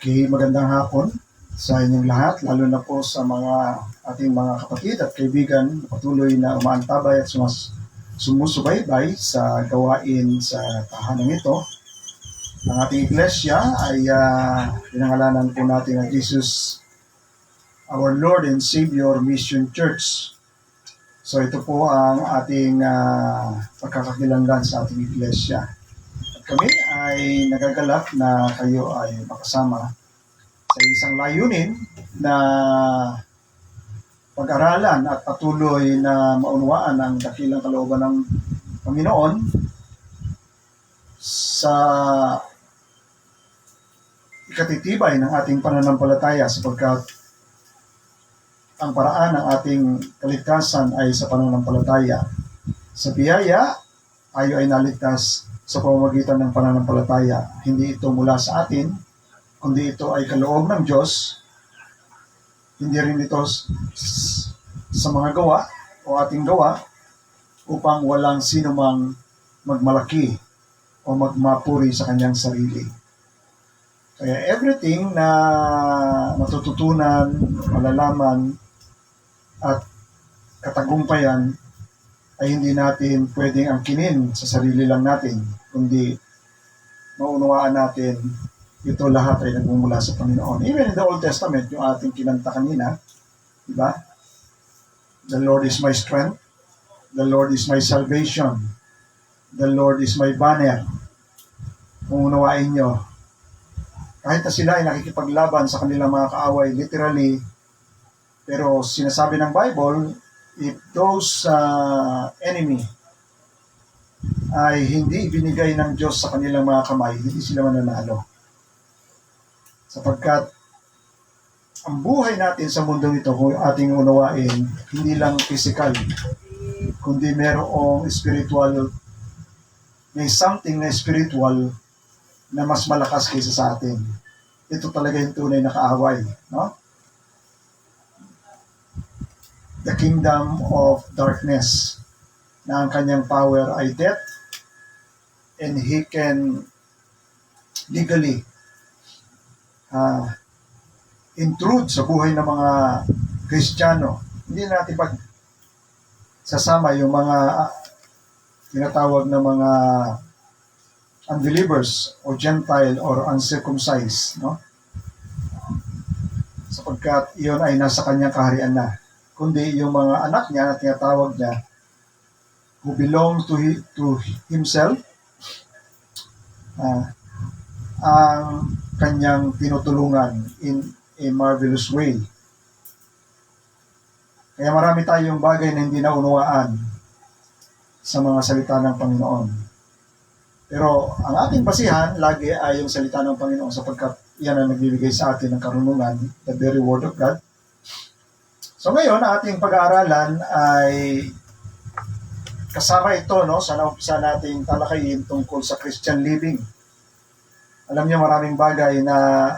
Okay, magandang hapon sa inyong lahat, lalo na po sa ating mga kapatid at kaibigan na patuloy na umaantabay at sumusubaybay sa gawain sa tahanan ito. Ang ating iglesia ay pinangalanan po natin na Jesus, our Lord and Savior Mission Church. So ito po ang ating pagkakakilanlan sa ating iglesia. Kami ay nagagalak na kayo ay makasama sa isang layunin na pag-aralan at patuloy na maunawaan ang dakilang kalooban ng Panginoon sa ikatitibay ng ating pananampalataya, sapagkat ang paraan ng ating kaligtasan ay sa pananampalataya. Sa biyaya, tayo ay naligtas sa pamamagitan ng pananampalataya. Hindi ito mula sa atin, kundi ito ay kaloob ng Diyos. Hindi rin ito sa mga gawa o ating gawa upang walang sino mang magmalaki o magmapuri sa kanyang sarili. Kaya everything na matututunan, malalaman at katagumpayan ay hindi natin pwedeng angkinin sa sarili lang natin, kundi maunawaan natin ito lahat ay nagmumula sa Panginoon. Even in the Old Testament, yung ating kinanta kanina, di ba? The Lord is my strength. The Lord is my salvation. The Lord is my banner. Kung unawain nyo, kahit na sila ay nakikipaglaban sa kanilang mga kaaway, literally, pero sinasabi ng Bible, if those enemy ay hindi ibinigay ng Diyos sa kanilang mga kamay, hindi sila mananalo. Sapagkat ang buhay natin sa mundo ito, kung ating unawain, hindi lang physical, kundi merong spiritual, may something na spiritual na mas malakas kaysa sa atin. Ito talaga yung tunay na kaaway, no? The kingdom of darkness, na ang kanyang power ay death, and he can legally intrude sa buhay ng mga Kristiyano. Hindi natin sasama yung mga tinatawag na mga unbelievers o Gentile or uncircumcised, no? Sapagkat iyon ay nasa kanyang kaharian na. Kundi yung mga anak niya na tinatawag niya, who belong to himself, ang kanyang tinutulungan in a marvelous way. Kaya marami tayong bagay na hindi naunawaan sa mga salita ng Panginoon. Pero ang ating basihan lagi ay yung salita ng Panginoon, sapagkat yan ang nagbibigay sa atin ng karunungan, the very word of God. So ngayon, ang ating pag-aaralan ay kasama ito, no, sa naumpisa nating talakayin tungkol sa Christian living. Alam niyo, maraming bagay na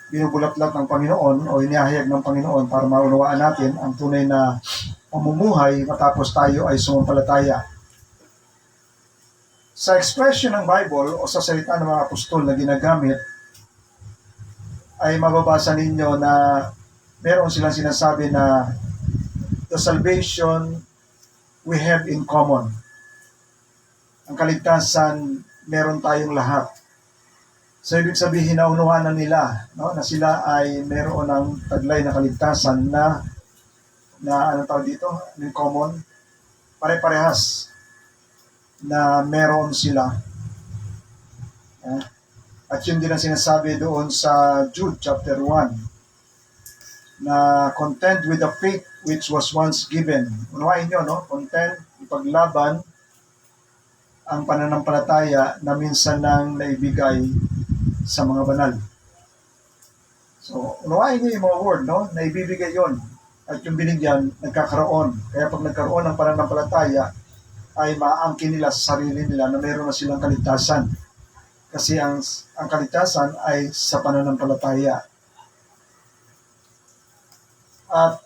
binubulatlat ng Panginoon o inihahayag ng Panginoon para maunawaan natin ang tunay na pamumuhay matapos tayo ay sumampalataya. Sa expression ng Bible o sa salita ng mga apostol na ginagamit, ay mababasa ninyo na meron silang sinasabi na the salvation we have in common. Ang kaligtasan, meron tayong lahat. So, ibig sabihin na unuhan na nila, no, na sila ay meron ng taglay na kaligtasan na anong tawag dito? In common. Pare-parehas na meron sila. At yun din ang sinasabi doon sa Jude chapter 1, na content with the faith which was once given. Unawain nyo, no? Content, ipaglaban ang pananampalataya na minsan nang naibigay sa mga banal. So, unawain nyo yung mga word, no? Naibibigay yon. At yung binigyan, nagkakaroon. Kaya pag nagkaroon ng pananampalataya, ay maaangkin nila sa sarili nila na mayroon na silang kaligtasan. Kasi ang kaligtasan ay sa pananampalataya. At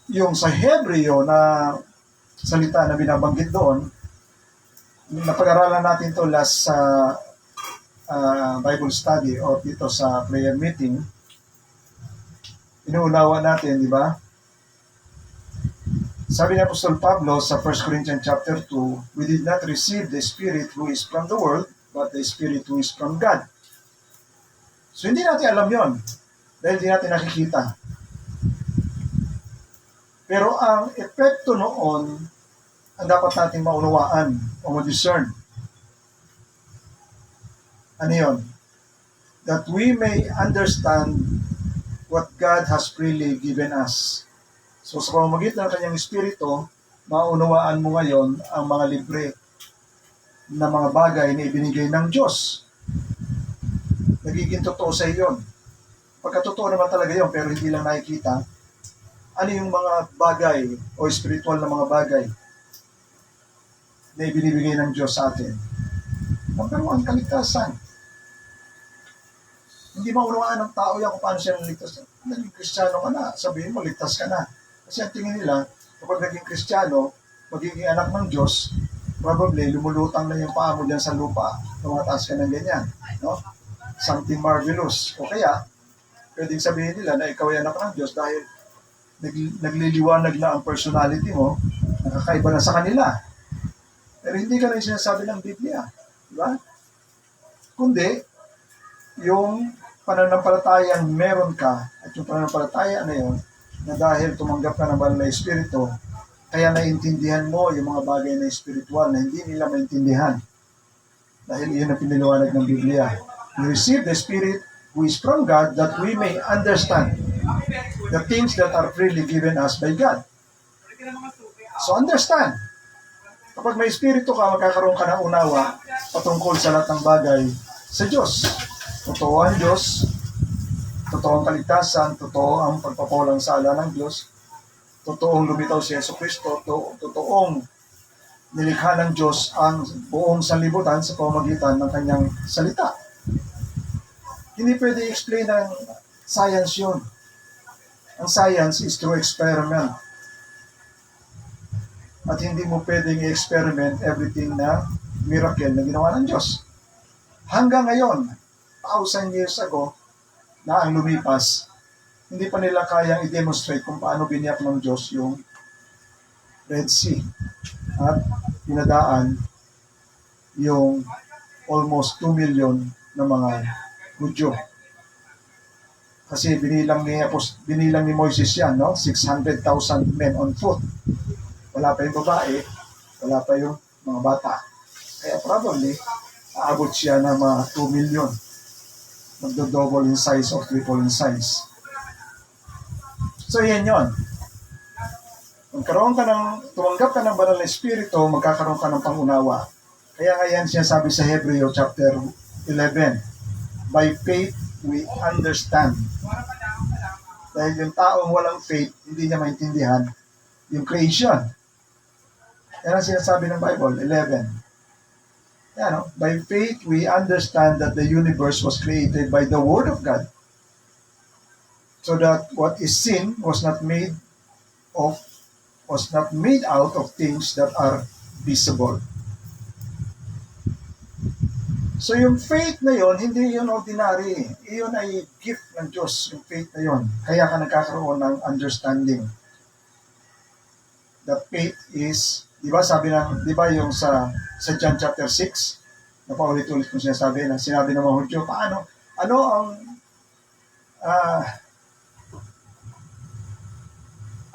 yung sa Hebreo na salita na binabanggit doon, napag-aralan natin to last Bible study o dito sa prayer meeting, inuunawa natin, di ba? Sabi ni Apostol Pablo sa 1 Corinthians chapter 2, we did not receive the Spirit who is from the world, but the Spirit who is from God. So hindi natin alam yon dahil hindi natin nakikita. Pero ang epekto noon, ang dapat natin maunawaan o ma-discern. Ano yun? That we may understand what God has freely given us. So sa pamamagitan ng kanyang Espiritu, maunawaan mo ngayon ang mga libre na mga bagay na ibinigay ng Diyos. Nagiging totoo sa iyo. Pagkatotoo naman talaga yun, pero hindi lang nakikita. Ano yung mga bagay o spiritual na mga bagay na ibinibigay ng Diyos sa atin? Number one, kaligtasan. Hindi maunawaan ng tao yan kung paano siya naligtas. Naging Kristiyano ka na, sabihin mo, ligtas ka na. Kasi ang tingin nila, kapag naging Kristiyano, magiging anak ng Diyos, probably lumulutang na yung paa mo dyan sa lupa, tumataas ka ng ganyan. No? Something marvelous. O kaya, pwedeng sabihin nila na ikaw ay anak ng Diyos dahil nagliliwanag na ang personality mo, nakakaiba na sa kanila. Pero hindi ka na yung sinasabi ng Biblia. Diba? Kundi, yung pananampalatayang meron ka, at yung pananampalataya na yun, na dahil tumanggap ka ng banal na Espiritu, kaya naiintindihan mo yung mga bagay na spiritual na hindi nila maintindihan. Dahil yun ang piniliwanag ng Biblia. We receive the Spirit who is from God that we may understand the things that are freely given us by God. So understand. Kapag may Espiritu ka, magkakaroon ka ng unawa patungkol sa lahat ng bagay sa Diyos. Totoo ang Diyos, totoo ang kaligtasan, totoo ang pagpapawalang sala ng Diyos, totoong lumitaw si Yesu Cristo, totoong nilikha ng Diyos ang buong sanlibutan sa pamamagitan ng kanyang salita. Hindi pwede i-explain ng science yun. Ang science is through experiment. At hindi mo pwedeng i-experiment everything na miracle na ginawa ng Diyos. Hanggang ngayon, 1,000 years ago, na ang lumipas, hindi pa nila kayang i-demonstrate kung paano biniyak ng Diyos yung Red Sea. At pinadaan yung almost 2 million na mga Hudyo. Kasi binilang ni Moises yan, no? 600,000 men on foot. Wala pa yung babae, wala pa yung mga bata. Kaya probably, aabot siya ng mga 2 million. Magdo-double in size or triple in size. So, yan yun. Tumanggap ka ng banal na Espiritu, magkakaroon ka ng pangunawa. Kaya nga yan siya sabi sa Hebreo chapter 11. By faith, we understand. Dahil yung taong walang faith, hindi niya maintindihan yung creation. Yan ang sinasabi ng Bible, 11. Yan, no? By faith, we understand that the universe was created by the Word of God. So that what is seen was not made out of things that are visible. So yung faith na yon, hindi yun ordinary. Iyon ay gift ng Diyos, yung faith na yon. Kaya ka nagkakaroon ng understanding. The faith is, di ba yung sa John chapter 6, na paulit-ulit kong sinasabi ng mga Hudyo, ano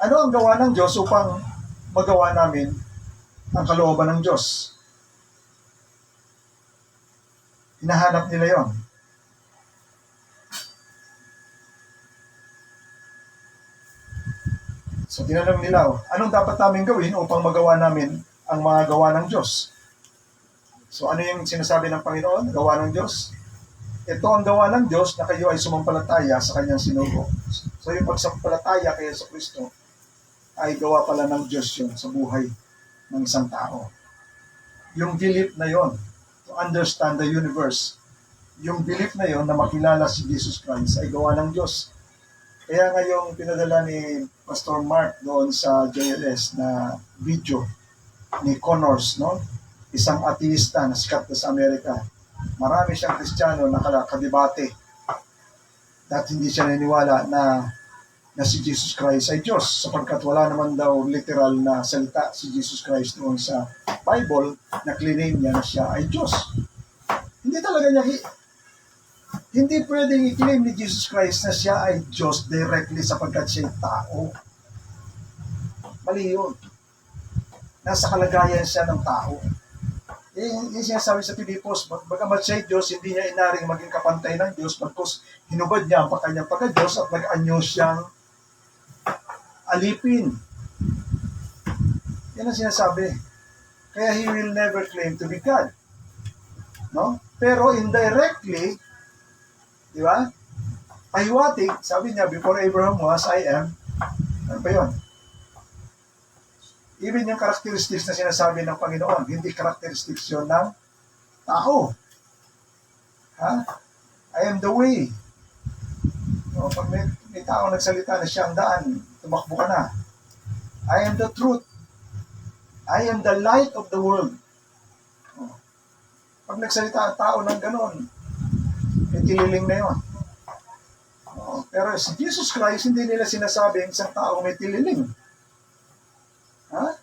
ang gawa ng Diyos upang magawa namin ang kalooban ng Diyos? Hinahanap nila yon. So, tinanong nila, anong dapat namin gawin upang magawa namin ang mga gawa ng Diyos? So, ano yung sinasabi ng Panginoon? Gawa ng Diyos? Ito ang gawa ng Diyos na kayo ay sumampalataya sa kanyang sinugo. So, yung pagsampalataya kay Yesu Cristo ay gawa pala ng Diyos yun sa buhay ng isang tao. Yung belief na yon, to understand the universe, yung belief na yon na makilala si Jesus Christ ay gawa ng Diyos. Kaya nga yung pinadala ni Pastor Mark doon sa JLS na video ni Connors, no? Isang ateista na sikat sa Amerika. marami siyang Kristiyano na kadebate at hindi siya naniniwala na si Jesus Christ ay Diyos sapagkat wala naman daw literal na salita si Jesus Christ doon sa Bible na claim niya na siya ay Diyos. Hindi talaga niya hindi pwedeng i-claim ni Jesus Christ na siya ay Diyos directly sapagkat siya ay tao. Mali yun. Nasa kalagayan siya ng tao. Yung sinasabi sa Pilipos, bagamat siya ay Diyos, hindi niya inaring maging kapantay ng Diyos, bagkus hinubad niya ang kanyang pagka-Diyos at nag-anyo siyang alipin. Yan ang sinasabi. Kaya he will never claim to be God. No? Pero indirectly, di ba? Pahiwatig, sabi niya, before Abraham was, I am. Ano ba yun? Even yung characteristics na sinasabi ng Panginoon, hindi characteristics yun ng tao. Ha? I am the way. No, pag may tao nagsalita na siya ang daan, tumakbo ka na. I am the truth. I am the light of the world. No. Pag nagsalita ang tao ng ganon, tililing na yun. No. Pero si Jesus Christ, hindi nila sinasabi ang isang tao may tililing. Ha?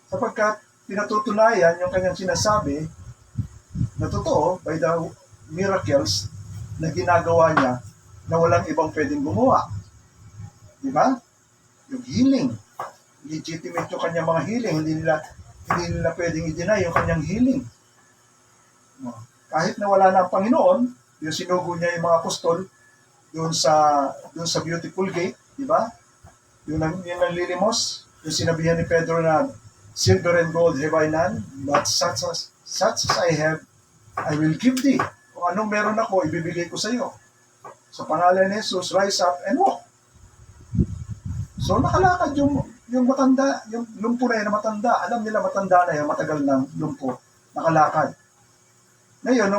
Sapagkat pinatutunayan yung kanyang sinasabi na totoo by the miracles na ginagawa niya na walang ibang pwedeng gumawa. Di ba? Yung healing. Legitimate yung kanyang mga healing. Hindi nila pwedeng i-deny yung kanyang healing. No. Kahit na wala na ang Panginoon, yung sinugo niya yung mga apostol doon sa beautiful gate, di ba? Yung nanlilimos, yung sinabihan ni Pedro na silver and gold have I none, but such as I have, I will give thee. Kung anong meron ako, ibibigay ko sa iyo. Sa pangalan ni Jesus, rise up and walk. So nakalakad yung matanda, yung lumpo na yun na matanda. Alam nila matanda na yun, matagal ng lumpo. Nakalakad. Ngayon,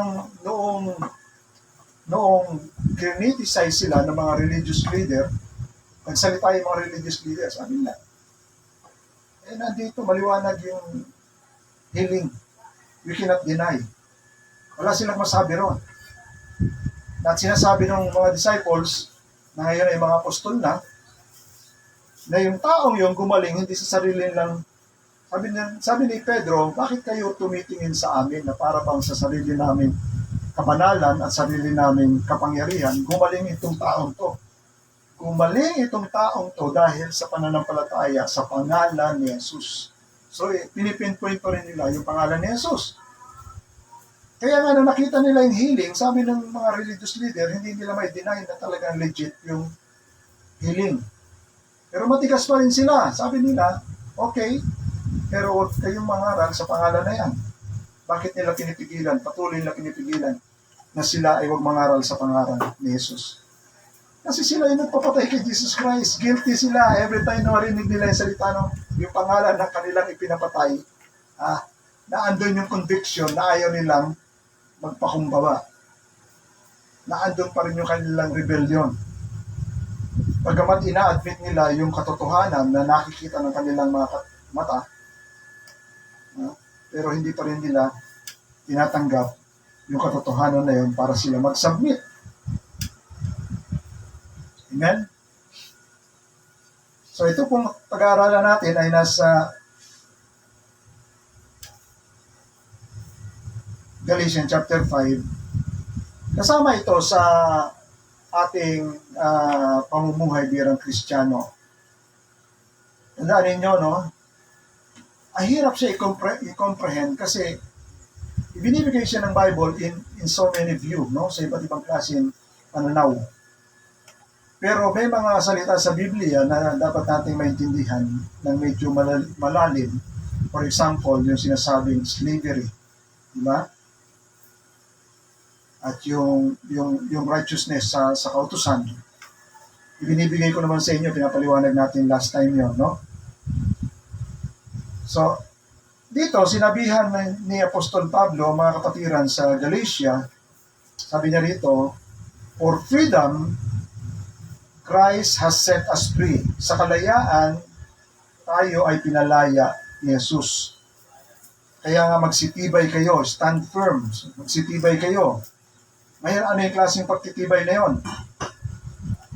noong criticize sila ng mga religious leader, nagsalita yung mga religious leaders, sabi nila, nandito, maliwanag yung healing. We cannot deny. Wala silang masabi ron. At sinasabi ng mga disciples, na ngayon ay mga apostol na yung taong yung gumaling, hindi sa sarili lang. Sabi ni Pedro, bakit kayo tumitingin sa amin na para bang sa sarili namin kabanalan at sarili namin kapangyarihan, gumaling itong taong to. Gumaling itong taong to dahil sa pananampalataya sa pangalan ni Jesus. So, pinipinpoint pa rin nila yung pangalan ni Jesus. Kaya nga nung nakita nila yung healing, sabi ng mga religious leader, hindi nila may deny na talagang legit yung healing. Pero matigas pa rin sila. Sabi nila, okay, pero huwag kayong mangaral sa pangalan na yan. Bakit nila pinipigilan, patuloy nila pinipigilan na sila ay huwag mangaral sa pangalan ni Jesus? Kasi sila yung nagpapatay kay Jesus Christ. Guilty sila. Every time na marinig nila yung salita, yung pangalan na kanilang ipinapatay, na andun yung conviction na ayaw nilang magpakumbaba. Na andun pa rin yung kanilang rebellion. Pagkamat ina-admit nila yung katotohanan na nakikita ng kanilang mga mata, pero hindi pa rin nila tinatanggap yung katotohanan na yun para sila mag-submit. Amen? So ito pong pag-aaralan natin ay nasa Galatians chapter 5. Kasama ito sa ating pamumuhay bilang Kristiyano. Tandaan ninyo, no? Ang hirap siya i-comprehend kasi ibinibigay siya ng Bible in so many view, no? Sa iba't ibang klaseng pananaw. Pero may mga salita sa Biblia na dapat nating maintindihan ng medyo malalim. For example, yung sinasabing slavery. Diba? At yung righteousness sa kautusan. Ibinibigay ko naman sa inyo, pinapaliwanag natin last time yon, no? So, dito, sinabihan ni Apostol Pablo, mga kapatiran sa Galatia, sabi niya rito, for freedom, Christ has set us free. Sa kalayaan, tayo ay pinalaya ni Jesus. Kaya nga magsitibay kayo, stand firm, magsitibay kayo. Ngayon, ano yung klaseng pagtitibay na yon?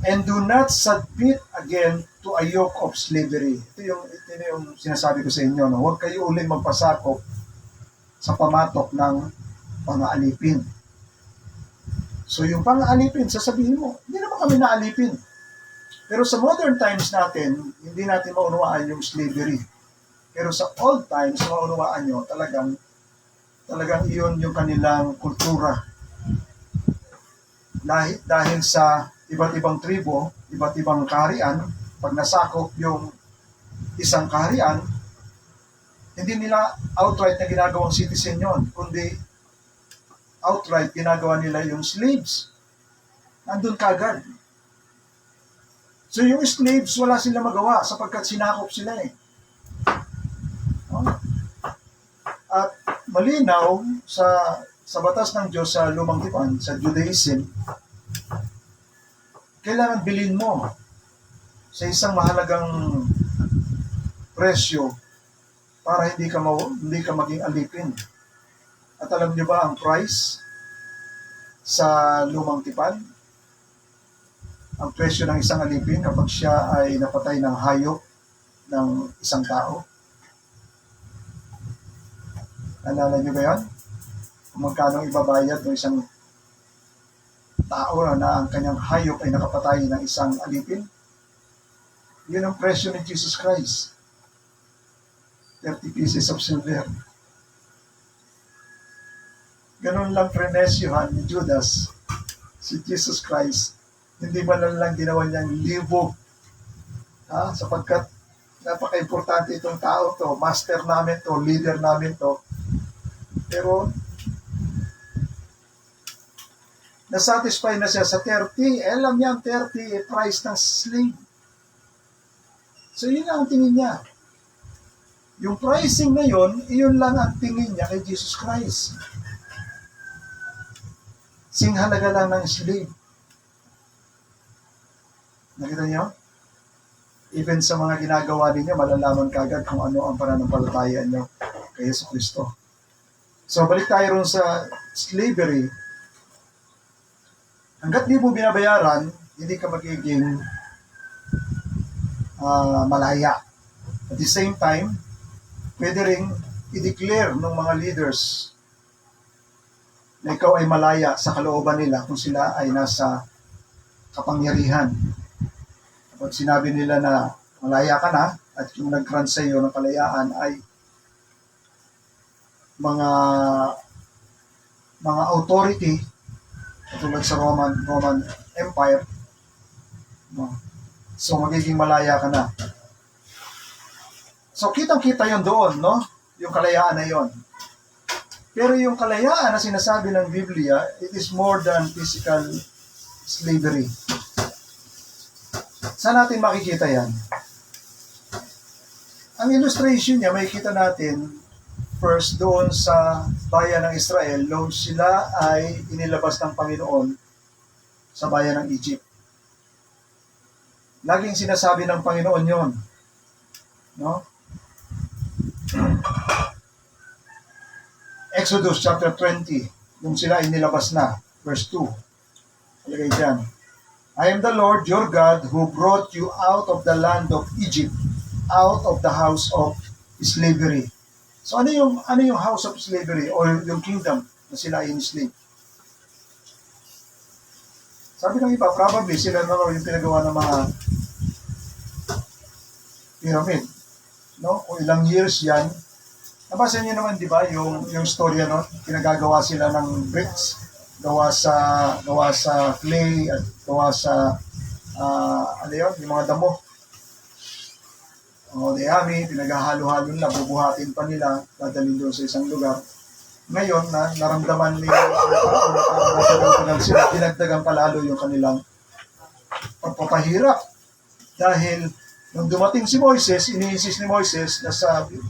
And do not submit again to a yoke of slavery. Ito yung sinasabi ko sa inyo. No? Huwag kayo uling magpasakop sa pamatok ng pang-aalipin. So yung pang-aalipin, sasabihin mo, hindi naman kami naalipin. Pero sa modern times natin, hindi natin maunawaan yung slavery. Pero sa old times, maunawaan nyo, talagang iyon yung kanilang kultura. Dahil sa iba't ibang tribo, iba't ibang kaharian, pag nasakop yung isang kaharian, hindi nila outright na ginagawang citizen yon, kundi outright ginagawa nila yung slaves. Nandun kagad. So yung slaves, wala sila magawa sapagkat sinakop sila eh. At malinaw sa batas ng Diyos sa Lumang Tipan, sa Judaism, kailangan bilhin mo sa isang mahalagang presyo para hindi ka maging alipin. At alam niyo ba ang price sa Lumang Tipan? Ang presyo ng isang alipin kapag siya ay napatay ng hayop ng isang tao. Alala niyo ba yan? Kung magkano ibabayad ng isang tao na ang kanyang hayop ay nakapatay ng isang alipin? Yun ang presyo ni Jesus Christ. 30 pieces of silver. Ganun lang prenesyohan ni Judas si Jesus Christ. Hindi man lang ginawa niyang libo. Sapagkat napaka-importante itong tao to, master namin to, leader namin to. Pero nasatisfy na siya sa 30. Alam niya ang 30 price ng slave. So yun lang ang tingin niya. Yung pricing na yun, iyon lang ang tingin niya kay Jesus Christ. Singhalaga lang ng slave. Nakita niyo? Even sa mga ginagawa ninyo, malalaman kagad kung ano ang pananampalataya niyo kay Yesu Kristo. So, balik tayo ron sa slavery. Hanggat di mo binabayaran, hindi ka magiging malaya. At the same time, pwede rin i-declare ng mga leaders na ikaw ay malaya sa kalooban nila kung sila ay nasa kapangyarihan. Kapag sinabi nila na malaya ka na at yung nag-grant sa iyo ng kalayaan ay mga authority katulad sa Roman Empire, no? So magiging malaya ka na. So kitang-kita yun doon, no? Yung kalayaan na yon. Pero yung kalayaan na sinasabi ng Biblia, it is more than physical slavery. Saan natin makikita yan? Ang illustration niya, makikita natin first doon sa bayan ng Israel, noong sila ay inilabas ng Panginoon sa bayan ng Egypt. Laging sinasabi ng Panginoon yon, no? Exodus chapter 20, nung sila ay nilabas na, verse 2. Alagay dyan. I am the Lord your God who brought you out of the land of Egypt, out of the house of slavery. So ano yung house of slavery or yung kingdom na sila ay enslaved? Sabi ng iba, probably sila na yung pinagawa ng mga pyramid. No? Kung ilang years yan. Nabasa niyo naman, di ba, yung storya, no? Pinagagawa sila ng bricks, gawa sa clay at gawa sa yung mga damo. O dayami, pinaghahalo-halo nila, bubuhatin pa nila, dadalhin doon sa isang lugar. Ngayon, naramdaman nila sila, dinagdagan palalo yung kanilang pagpapahirap. Dahil nung dumating si Moises, iniinsist ni Moises na sabi,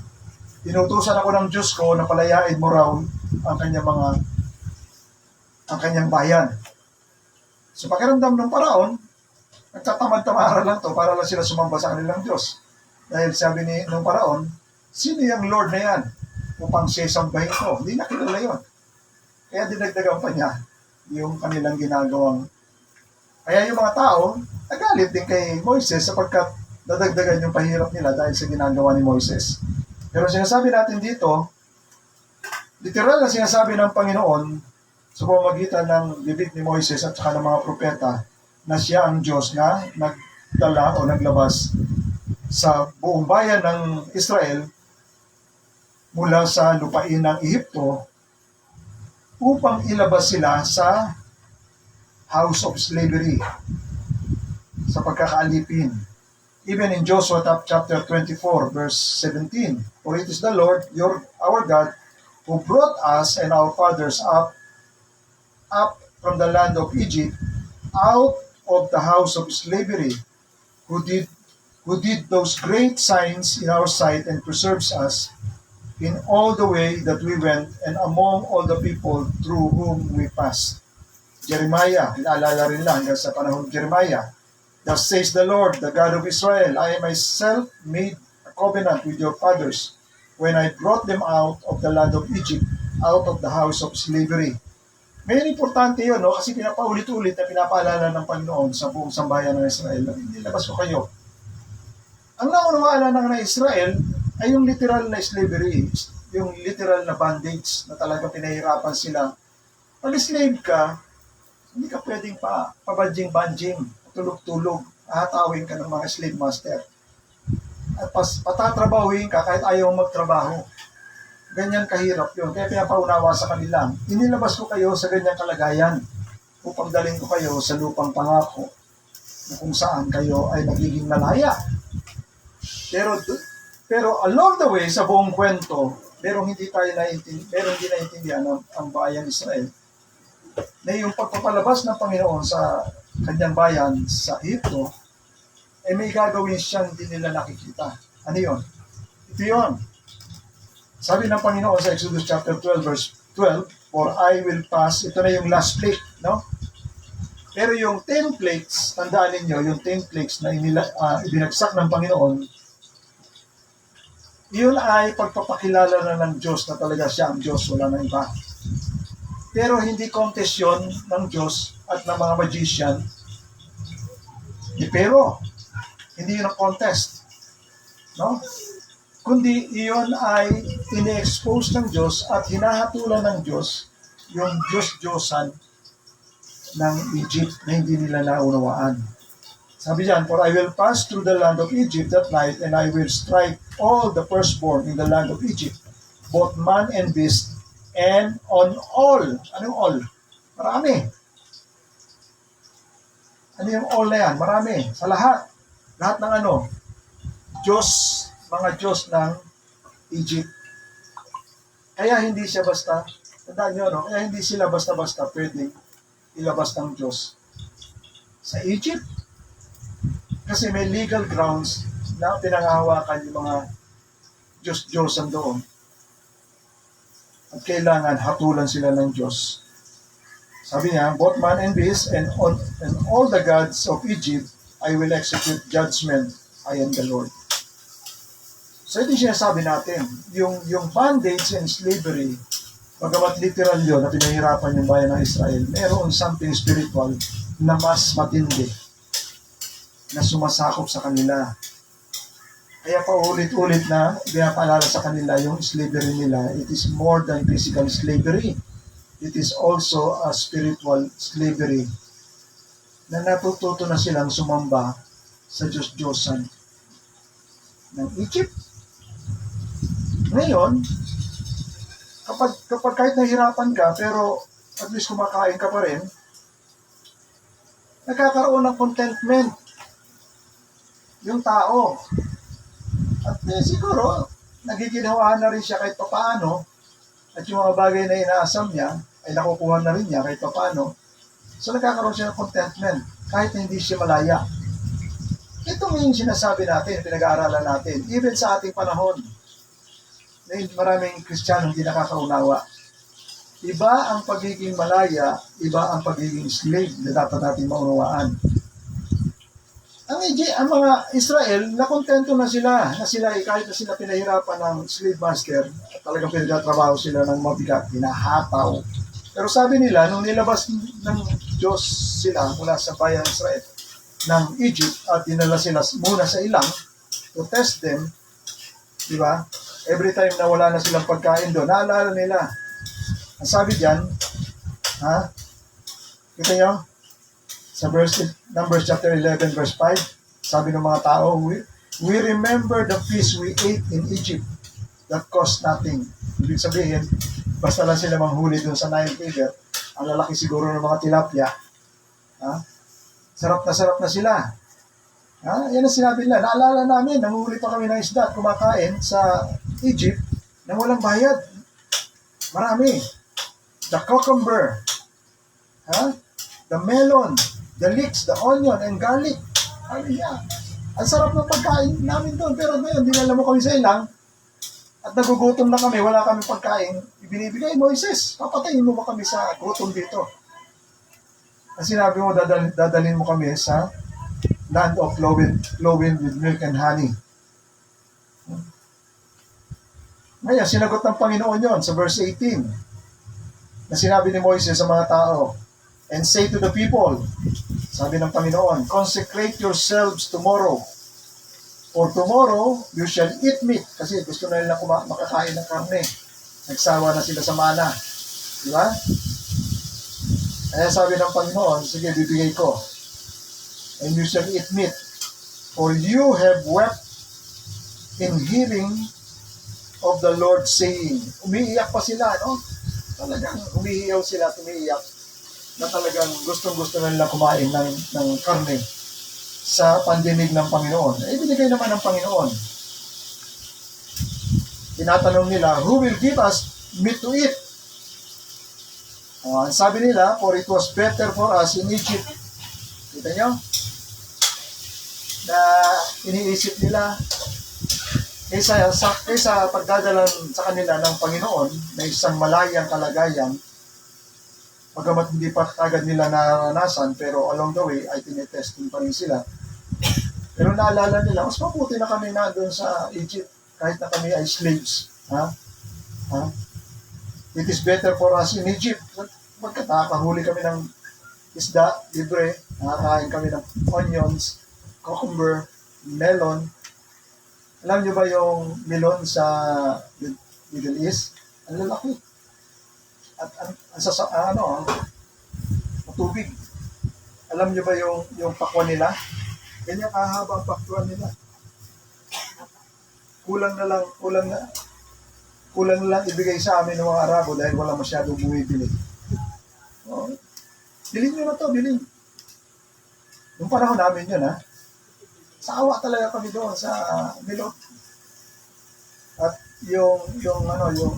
inutusan ako ng Diyos ko na palayain mo raw ang kanyang bayan. So pakiramdam ng Paraon, nagtatamad-tamara lang to para lang sila sumamba sa kanilang Diyos. Dahil sabi nung Paraon, sino yung Lord na yan? upang siya sambahin ko. Hindi na kilala yun. Kaya dinagdagan pa niya yung kanilang ginagawang. Kaya yung mga tao, nagalit din kay Moises sapagkat dadagdagan yung pahirap nila dahil sa ginagawa ni Moises. Pero sinasabi natin dito, literal na sinasabi ng Panginoon sa pamamagitan ng bibig ni Moises at saka ng mga propeta na siya ang Diyos na nagdala o naglabas sa buong bayan ng Israel mula sa lupain ng Ehipto upang ilabas sila sa house of slavery, sa pagkakaalipin. Even in Joshua chapter 24, verse 17, "For it is the Lord, our God, who brought us and our fathers up from the land of Egypt, out of the house of slavery, who did those great signs in our sight and preserves us in all the way that we went and among all the people through whom we passed." Jeremiah, inaalala rin lang hanggang sa panahon ng Jeremiah. "Thus says the Lord, the God of Israel, I myself made a covenant with your fathers when I brought them out of the land of Egypt, out of the house of slavery." May importante yun, no? Kasi pinapaulit-ulit na pinapaalala ng Panginoon sa buong sambayan ng Israel na nilabas ko kayo. Ang naunawaan lang ng Israel ay yung literal na slavery, yung literal na bondage na talaga pinahirapan sila. Pag slave ka, hindi ka pwedeng pabanjing-banjing, tulog-tulog, ahatawin ka ng mga slave master. At patatrabahuin ka kahit ayaw magtrabaho. Ganyan kahirap yun. Kaya pinapaunawa sa kanila, inilabas ko kayo sa ganyang kalagayan upang dalhin ko kayo sa lupang pangako na kung saan kayo ay magiging malaya. Pero along the way, sa buong kwento, merong hindi naintindihan ang bayang Israel na yung pagpapalabas ng Panginoon sa kanyang bayan sa Ehipto, ay may gagawin siyang hindi nila nakikita. Ano yun? Ito yun. Sabi ng Panginoon sa Exodus chapter 12, verse 12, "For I will pass," ito na yung last plague, no? Pero yung 10 plagues, tandaan ninyo, yung 10 plagues na ibinagsak ng Panginoon, yun ay pagpapakilala na ng Diyos na talaga siya ang Diyos, wala nang iba. Pero hindi contest yun ng Diyos at ng mga magician ni Pero. Hindi yun ang contest. No? Kundi iyon ay ini-expose ng Diyos at hinahatulan ng Diyos yung Diyos-Diyosan ng Egypt na hindi nila naunawaan. Sabi diyan, "For I will pass through the land of Egypt that night, and I will strike all the firstborn in the land of Egypt, both man and beast, and on all." Anong all? Marami. Ano yung all na yan? Marami. Sa lahat. Lahat ng Diyos, mga Diyos ng Egypt. Kaya hindi siya basta, tandaan nyo, no? Kaya hindi sila basta-basta pwedeng ilabas ng Diyos sa Egypt. Kasi may legal grounds na pinangahawakan yung mga Diyos-Diyosan doon. At kailangan hatulan sila ng Diyos. Sabi niya, "Both man and beast and all the gods of Egypt, I will execute judgment. I am the Lord." So ito yung sinasabi natin, yung bondage and slavery, bagamat literal yun na pinahirapan yung bayan ng Israel, meron something spiritual na mas matindi na sumasakop sa kanila. Kaya paulit-ulit na pinapaalala sa kanila yung slavery nila. It is more than physical slavery. It is also a spiritual slavery na natututo na silang sumamba sa Diyos-Diyosan ng Egypt. Ngayon, kapag kahit nahirapan ka, pero at least kumakain ka pa rin, nagkakaroon ng contentment yung tao. At siguro, nagiginawahan na rin siya kahit papaano, at yung mga bagay na inaasam niya, ay nakukuha na rin niya kahit papaano. So nagkakaroon siya ng contentment, kahit na hindi siya malaya. Ito yung sinasabi natin, pinag-aaralan natin, even sa ating panahon, na maraming Kristiyano hindi nakakaunawa. Iba ang pagiging malaya, iba ang pagiging slave na dapat natin maunawaan. ang mga Israel, nakontento na sila kahit na sila pinahirapan ng slave master, talagang pinagtatrabaho sila ng mabigat, hinahataw. Pero sabi nila, nung nilabas ng Diyos sila mula sa bayan ng Israel, ng Egypt, at dinala sila muna sa ilang to test them, di ba? Every time na wala na silang pagkain doon, naalala nila. Ang sabi diyan, ha? Kita nyo? Sa Numbers chapter 11, verse 5, sabi ng mga tao, we remember the feast we ate in Egypt that cost nothing. Ibig sabihin, basta lang sila manghuli doon sa Nile River, ang lalaki siguro ng mga tilapia, ha? Sarap na sila. Ha? Yan ang sinabi nila. Naalala namin, nanguhuli pa kami ng isda at kumakain sa Egypt na walang bayad. Marami. The cucumber, ha? The melon, the leeks, the onion, and garlic. Hallelujah. Ang sarap ng pagkain namin doon. Pero ngayon, dinala mo kami sa ilang at nagugutom na kami, wala kami pagkain. Ibinibigay, Moises, papatayin mo ba kami sa gutom dito? Ang sinabi mo, dadalhin mo kami sa land of flowing with milk and honey. Ngayon, sinagot ng Panginoon yon sa verse 18 na sinabi ni Moises sa mga tao, and say to the people, sabi ng Panginoon, consecrate yourselves tomorrow, for tomorrow you shall eat meat. Kasi gusto na nila makakain ng karne. Nagsawa na sila sa mana. Di ba? Kaya sabi ng Panginoon, sige, bibigay ko. And you shall eat meat. For you have wept in hearing of the Lord saying. Umiiyak pa sila, no? Talagang umiiyaw sila, umiiyak na talagang gustong-gusto na nila kumain ng karne sa pandinig ng Panginoon. Eh, binigay naman ng Panginoon. Tinatanong nila, who will give us meat to eat? Sabi nila, for it was better for us in Egypt. Kita nyo? Na iniisip nila, kaysa pagdadalan sa kanila ng Panginoon na isang malayang kalagayan, pagamat hindi pa agad nila naranasan, pero along the way ay tinetesting pa rin sila. Pero naalala nila, mas mabuti na kami na doon sa Egypt, kahit na kami ay slaves. Ha? It is better for us in Egypt. Magkatahuli kami ng isda, libre, nakakain kami ng onions, cucumber, melon. Alam nyo ba yung melon sa Middle East? Ang lalaki. At ang matubig. Alam nyo ba yung pakwan nila? Ganyan kahaba ang pakwan nila. Kulang na lang ibigay sa amin ng mga Arabo dahil wala masyadong bumibili. Oh. Bilhin nyo na to, bilhin. Yung panahon namin yun, ha? Sawa talaga kami doon sa Milot. At yung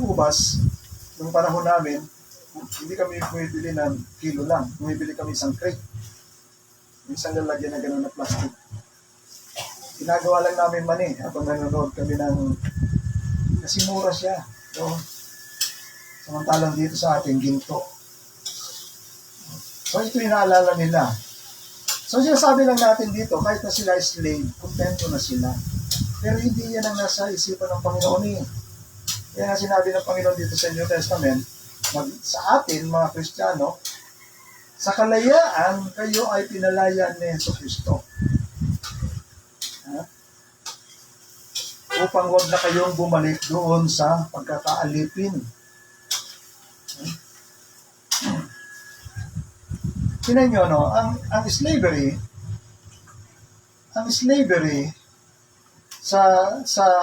ubas, yung panahon namin, hindi kami bumibili ng kilo lang. Bumibili kami isang crate. Isang lalagyan na gano'n na plastic. Ginagawa lang namin mani habang nanonood kami kasi mura siya. So, samantalang dito sa ating ginto. So, ito yung naalala nila. So, sinasabi lang natin dito, kahit na sila slave, kontento na sila. Pero hindi yan ang nasa isipan ng Panginoon eh. Kaya nga sinabi ng Panginoon dito sa New Testament, sa atin, mga Kristiyano, sa kalayaan, kayo ay pinalaya ni Jesucristo. Upang wag na kayong bumalik doon sa pagkakaalipin. Tingnan nyo, no? Ang slavery sa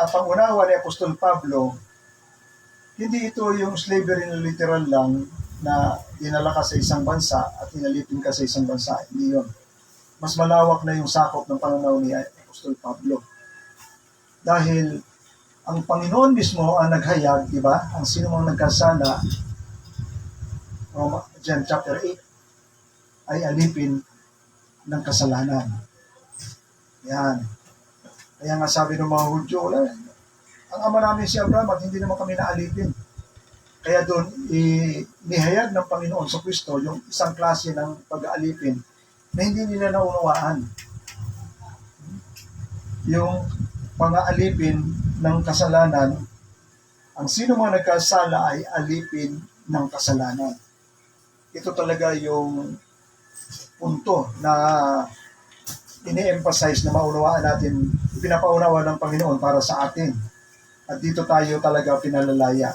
pangunawa ni Apostol Pablo, hindi ito yung slavery na literal lang na dinala ka sa isang bansa at inalipin ka sa isang bansa. Hindi yun. Mas malawak na yung sakop ng pangunawa ni Apostol Pablo. Dahil ang Panginoon mismo ang naghayag, di ba? Ang sino mang nagkasala, John chapter 8, ay alipin ng kasalanan. Yan. Kaya nga sabi ng mga Hudyo, ang ama namin si Abraham at hindi naman kami naalipin. Kaya doon, inihayag ng Panginoon sa Kristo yung isang klase ng pag-aalipin na hindi nila naunawaan. yung pang-aalipin ng kasalanan. Ang sino mga nagkasala ay alipin ng kasalanan. Ito talaga yung punto na ini-emphasize na maunawaan natin, pinapaunawa ng Panginoon para sa atin. At dito tayo talaga pinalalaya.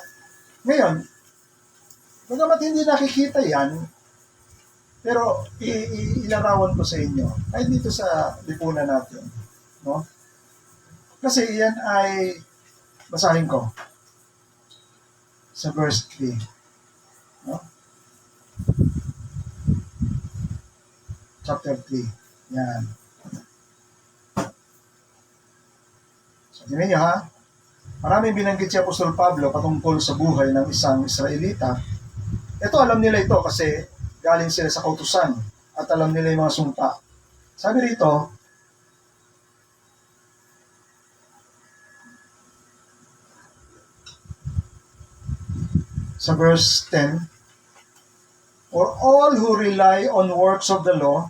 Ngayon, bagamat hindi nakikita yan, pero ilarawan ko sa inyo, ay dito sa lipunan natin. No? Kasi yan ay, basahin ko, sa verse 3. No? Chapter 3. Yan. So, tingnan nyo ha. Maraming binanggit si Apostol Pablo patungkol sa buhay ng isang Israelita. Ito, alam nila ito kasi galing sila sa kautusan at alam nila yung mga sumpa. Sabi rito, sa verse 10, "For all who rely on works of the law,"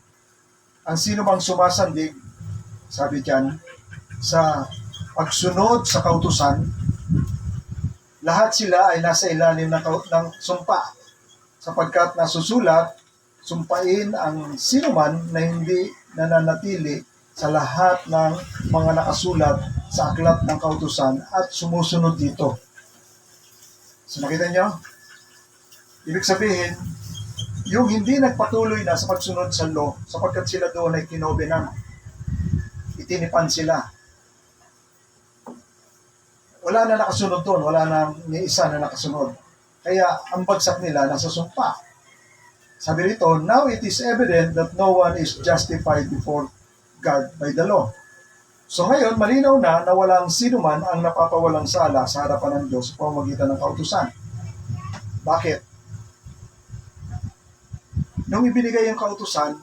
ang sino mang sumasandig, sabi diyan, sa pagsunod sa kautusan, lahat sila ay nasa ilalim ng sumpa, sapagkat nasusulat, sumpain ang sinuman na hindi nananatili sa lahat ng mga nakasulat sa aklat ng kautusan at sumusunod dito. So nakita nyo? Ibig sabihin, yung hindi nagpatuloy na sa pagsunod sa law, sapagkat sila doon ay kinobenan, itinipan sila. Wala na nakasunod doon, wala na ni isa na nakasunod. Kaya ang bagsak nila nasa sumpa. Sabi rito, "Now it is evident that no one is justified before God by the law." So ngayon, malinaw na walang sino man ang napapawalang sala sa harapan ng Diyos sa pamamagitan ng kautusan. Bakit? Nung ibinigay yung kautusan,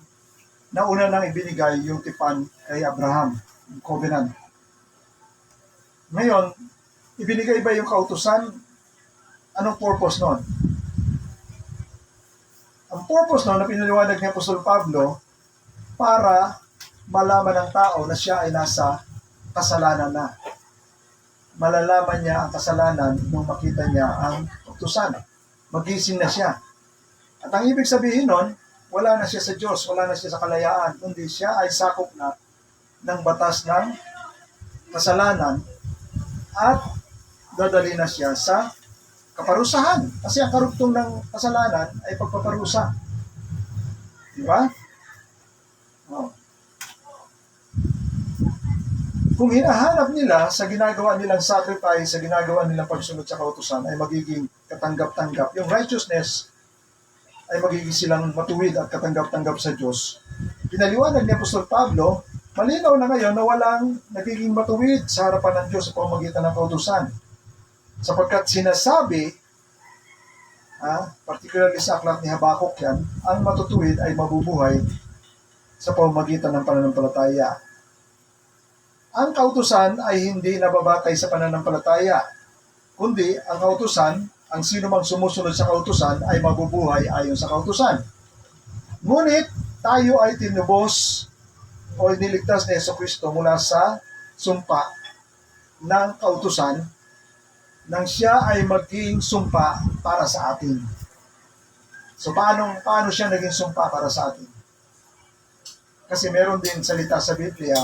nauna nang ibinigay yung tipan kay Abraham, yung covenant. Ngayon, ibinigay ba yung kautusan? Anong purpose nun? Ang purpose nun na pinaliwanag ni Apostol Pablo para malaman ng tao na siya ay nasa kasalanan na. Malalaman niya ang kasalanan nung makita niya ang kautusan. Magising na siya. At ang ibig sabihin nun, wala na siya sa Diyos, wala na siya sa kalayaan, kundi siya ay sakop na ng batas ng kasalanan at dadali na siya sa kaparusahan. Kasi ang karugtong ng kasalanan ay pagpaparusa. Di ba? Oh. Kung hinahanap nila sa ginagawa nilang sacrifice, sa ginagawa nilang pagsunod sa kautusan, ay magiging katanggap-tanggap. Yung righteousness ay magiging silang matuwid at katanggap-tanggap sa Diyos. Pinaliwanag ni Apostol Pablo, malinaw na ngayon na walang nagiging matuwid sa harapan ng Diyos sa pamamagitan ng kautusan. Sapagkat sinasabi, particularly sa aklat ni Habakuk yan, ang matutuwid ay mabubuhay sa pamamagitan ng pananampalataya. Ang kautusan ay hindi nababatay sa pananampalataya, kundi ang kautusan, ang sino mang sumusunod sa kautusan ay mabubuhay ayon sa kautusan. Ngunit tayo ay tinubos o niligtas ni Jesucristo mula sa sumpa ng kautusan nang siya ay maging sumpa para sa atin. So paano siya naging sumpa para sa atin? Kasi meron din salita sa Biblia,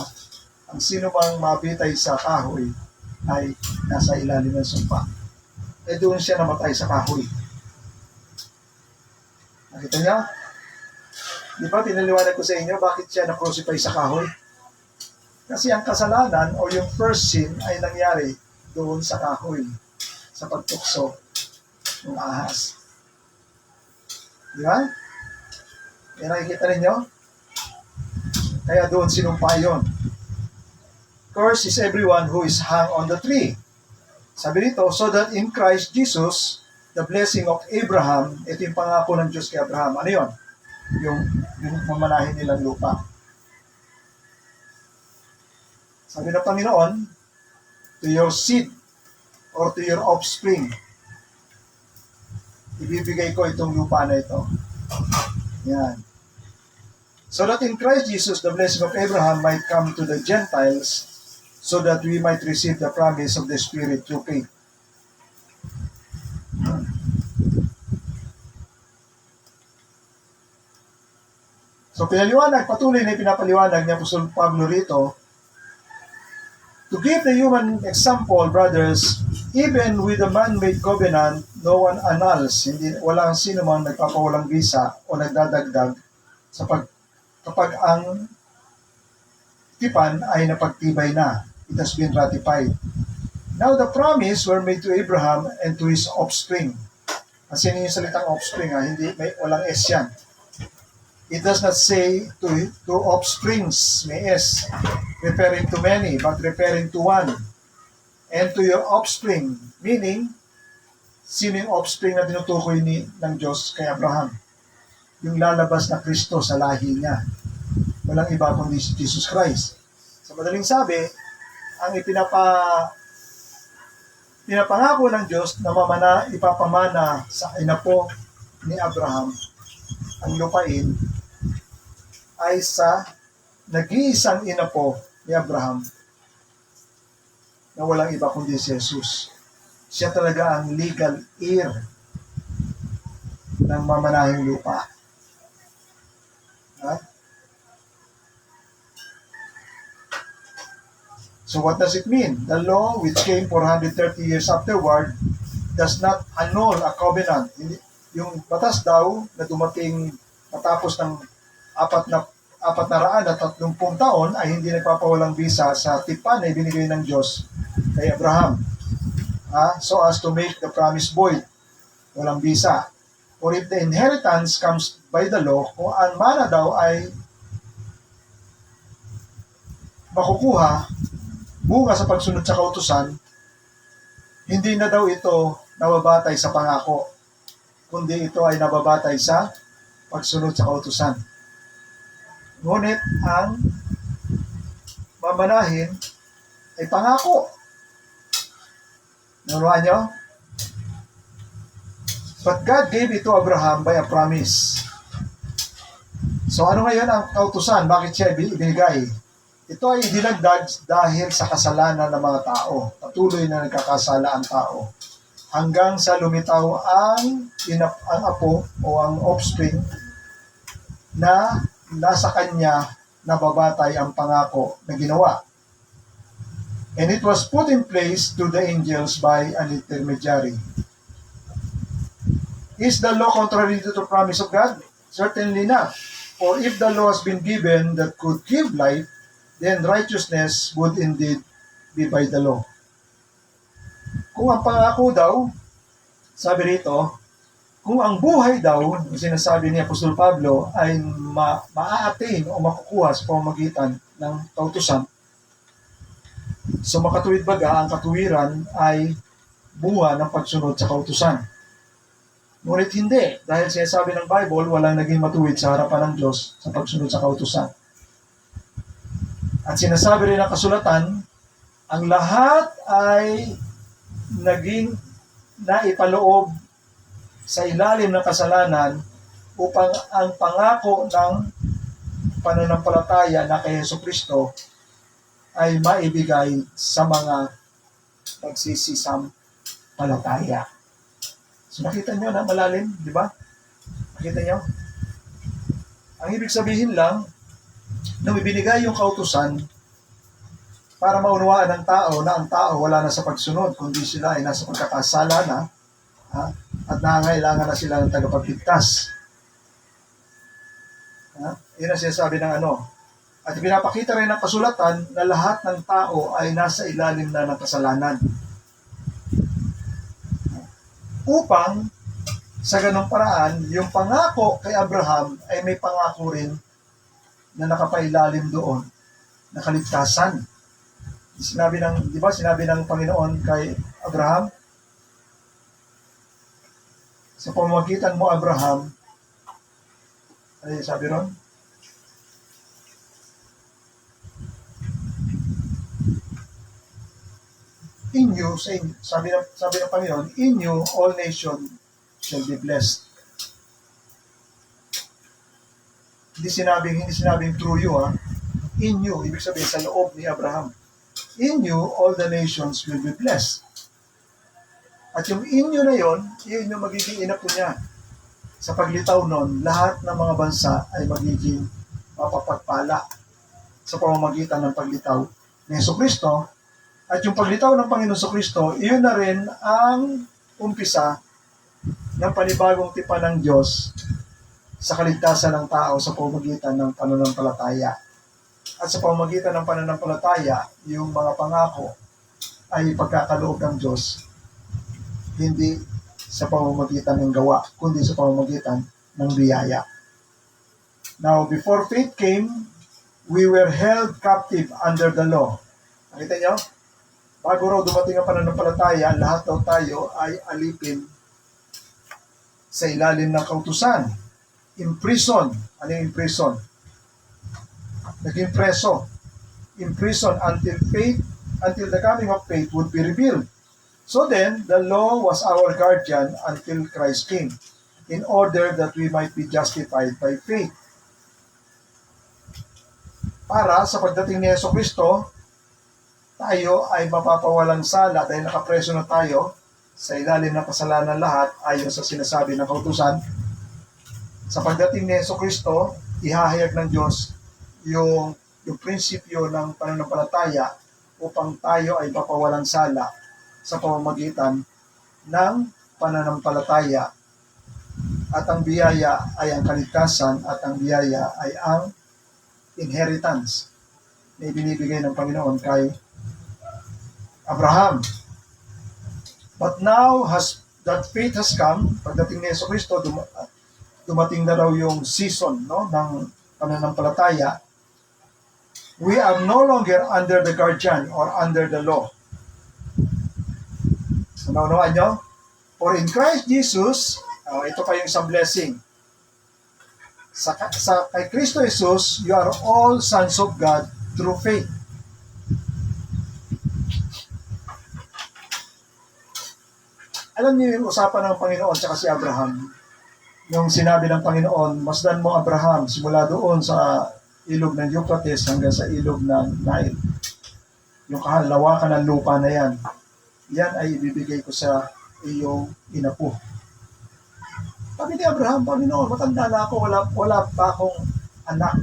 ang sino mang mabitay sa kahoy ay nasa ilalim ng sumpa. Doon siya namatay sa kahoy. Nakita niya? Di ba tinaliwanag ko sa inyo bakit siya na-crucify sa kahoy? Kasi ang kasalanan o yung first sin ay nangyari doon sa kahoy, sa pagtukso ng ahas. Di ba? Yan nakikita ninyo? Kaya doon sinumpa yun. Cursed is everyone who is hung on the tree. Sabi dito, so that in Christ Jesus, the blessing of Abraham, ito yung pangako ng Diyos kay Abraham. Ano yun? Yung mamanahin nilang lupa. Sabi ng Panginoon, to your seed or to your offspring, ibibigay ko itong lupa na ito. Yan. So that in Christ Jesus, the blessing of Abraham might come to the Gentiles, so that we might receive the promise of the Spirit through faith. So patuloy na pinapaliwanag ni Apostol Pablo rito, to give the human example, brothers, even with a man-made covenant, no one annuls, walang sino man nagpapawalang visa o nagdadagdag kapag ang tipan ay napagtibay na. It has been ratified. Now the promise were made to Abraham and to his offspring. Kasi yung salitang offspring, walang S yan. It does not say to offsprings, may S, referring to many, but referring to one. And to your offspring, meaning, sino yung offspring na tinutukoy ng Diyos kay Abraham? Yung lalabas na Kristo sa lahi niya. Walang iba kundi si Jesus Christ. Sa madaling sabi, ang pinapangako ng Diyos na ipapamana sa inapo ni Abraham ang lupain ay sa nag-iisang inapo ni Abraham na walang iba kundi si Jesus. Siya talaga ang legal heir ng mamanahing lupa. So what does it mean? The law, which came 430 years afterward, does not annul a covenant. Yung batas daw na dumating matapos ng 430 taon ay hindi nagpapawalang visa sa tipan na ibinigay ng Diyos kay Abraham. So as to make the promise void. Walang visa. Or if the inheritance comes by the law, kung ang mana daw ay makukuha bunga sa pagsunod sa kautusan, hindi na daw ito nababatay sa pangako, kundi ito ay nababatay sa pagsunod sa kautusan. Ngunit ang mamanahin ay pangako. Naunawaan nyo? But God gave it to Abraham by a promise. So ano ngayon ang kautusan? Bakit siya ibinigay? Ito ay dinagdag dahil sa kasalanan ng mga tao. Patuloy na nagkakasala ang tao. Hanggang sa lumitaw ang apo o ang offspring na nasa kanya nababatay ang pangako na ginawa. And it was put in place to the angels by an intermediary. Is the law contrary to the promise of God? Certainly not. For if the law has been given that could give life, then righteousness would indeed be by the law. Kung ang pangako daw, sabi rito, kung ang buhay daw, sinasabi ni Apostol Pablo, ay maa-attain o makukuha sa pamamagitan ng kautusan, so makatuwid baga, ang katuwiran ay bunga ng pagsunod sa kautusan. Ngunit hindi, dahil sinasabi ng Bible, walang naging matuwid sa harapan ng Diyos sa pagsunod sa kautusan. At sinasabi rin ng kasulatan, ang lahat ay naging naipaloob sa ilalim ng kasalanan upang ang pangako ng pananampalataya na kay Jesucristo ay maibigay sa mga nagsisisampalataya. So nakita nyo na malalim, di ba? Nakita nyo? Ang ibig sabihin lang, nung ibinigay yung kautusan para maunawaan ng tao na ang tao wala na sa pagsunod, kundi sila ay nasa pagkakasala na, at nangangailangan na sila ng tagapagligtas. Yun ang sinasabi ng ano. At pinapakita rin ng kasulatan na lahat ng tao ay nasa ilalim na ng kasalanan. Upang sa ganung paraan, yung pangako kay Abraham ay may pangako rin na nakapailalim doon, na kaligtasan. Sinabi ng Panginoon kay Abraham, sa pamamagitan mo, Abraham, ano yung sabi ron? In you, sabi ng Panginoon, in you, all nations shall be blessed. Hindi sinabing through you, in you, ibig sabihin sa loob ni Abraham. In you, all the nations will be blessed. At yung inyo na yon, yun yung magiging inapo niya. Sa paglitaw nun, lahat ng mga bansa ay magiging mapapagpala sa pamamagitan ng paglitaw ni Jesucristo. At yung paglitaw ng Panginoon Jesucristo, iyon na rin ang umpisa ng panibagong tipan ng Diyos sa kaligtasan ng tao sa pamamagitan ng pananampalataya. At sa pamamagitan ng pananampalataya, yung mga pangako ay pagkakaloob ng Diyos, hindi sa pamamagitan ng gawa, kundi sa pamamagitan ng biyaya. Now, before faith came, we were held captive under the law. Nakita niyo? Bago raw dumating ang pananampalataya, lahat daw tayo ay alipin sa ilalim ng kautusan. Imprison. Ano yung imprison? Naging preso. Imprison until the coming of faith would be revealed. So then, the law was our guardian until Christ came, in order that we might be justified by faith. Para sa pagdating ni Jesucristo, tayo ay mapapawalang sala dahil nakapreso na tayo sa ilalim ng kasalanan lahat ayon sa sinasabi ng kautusan. Sa pagdating ni Jesucristo, ihahayag ng Diyos yung prinsipyo ng pananampalataya upang tayo ay mapawalang sala sa pamamagitan ng pananampalataya. At ang biyaya ay ang kaligtasan at ang biyaya ay ang inheritance na ibinibigay ng Panginoon kay Abraham. But now that faith has come, pagdating ni Jesucristo, dumating na raw yung season ng pananampalataya. We are no longer under the guardian or under the law. Naunawaan nyo? For in Christ Jesus, ito pa yung isang blessing. Kay Kristo Jesus, you are all sons of God through faith. Alam niyo yung usapan ng Panginoon at si Abraham. Yung sinabi ng Panginoon, masdan mo Abraham, simula doon sa ilog ng Euphrates hanggang sa ilog ng Nile. Yung kahalawakan ng lupa na yan, yan ay ibibigay ko sa iyong inapo. Sabi ni Abraham, Panginoon, matanda na ako, wala pa akong anak.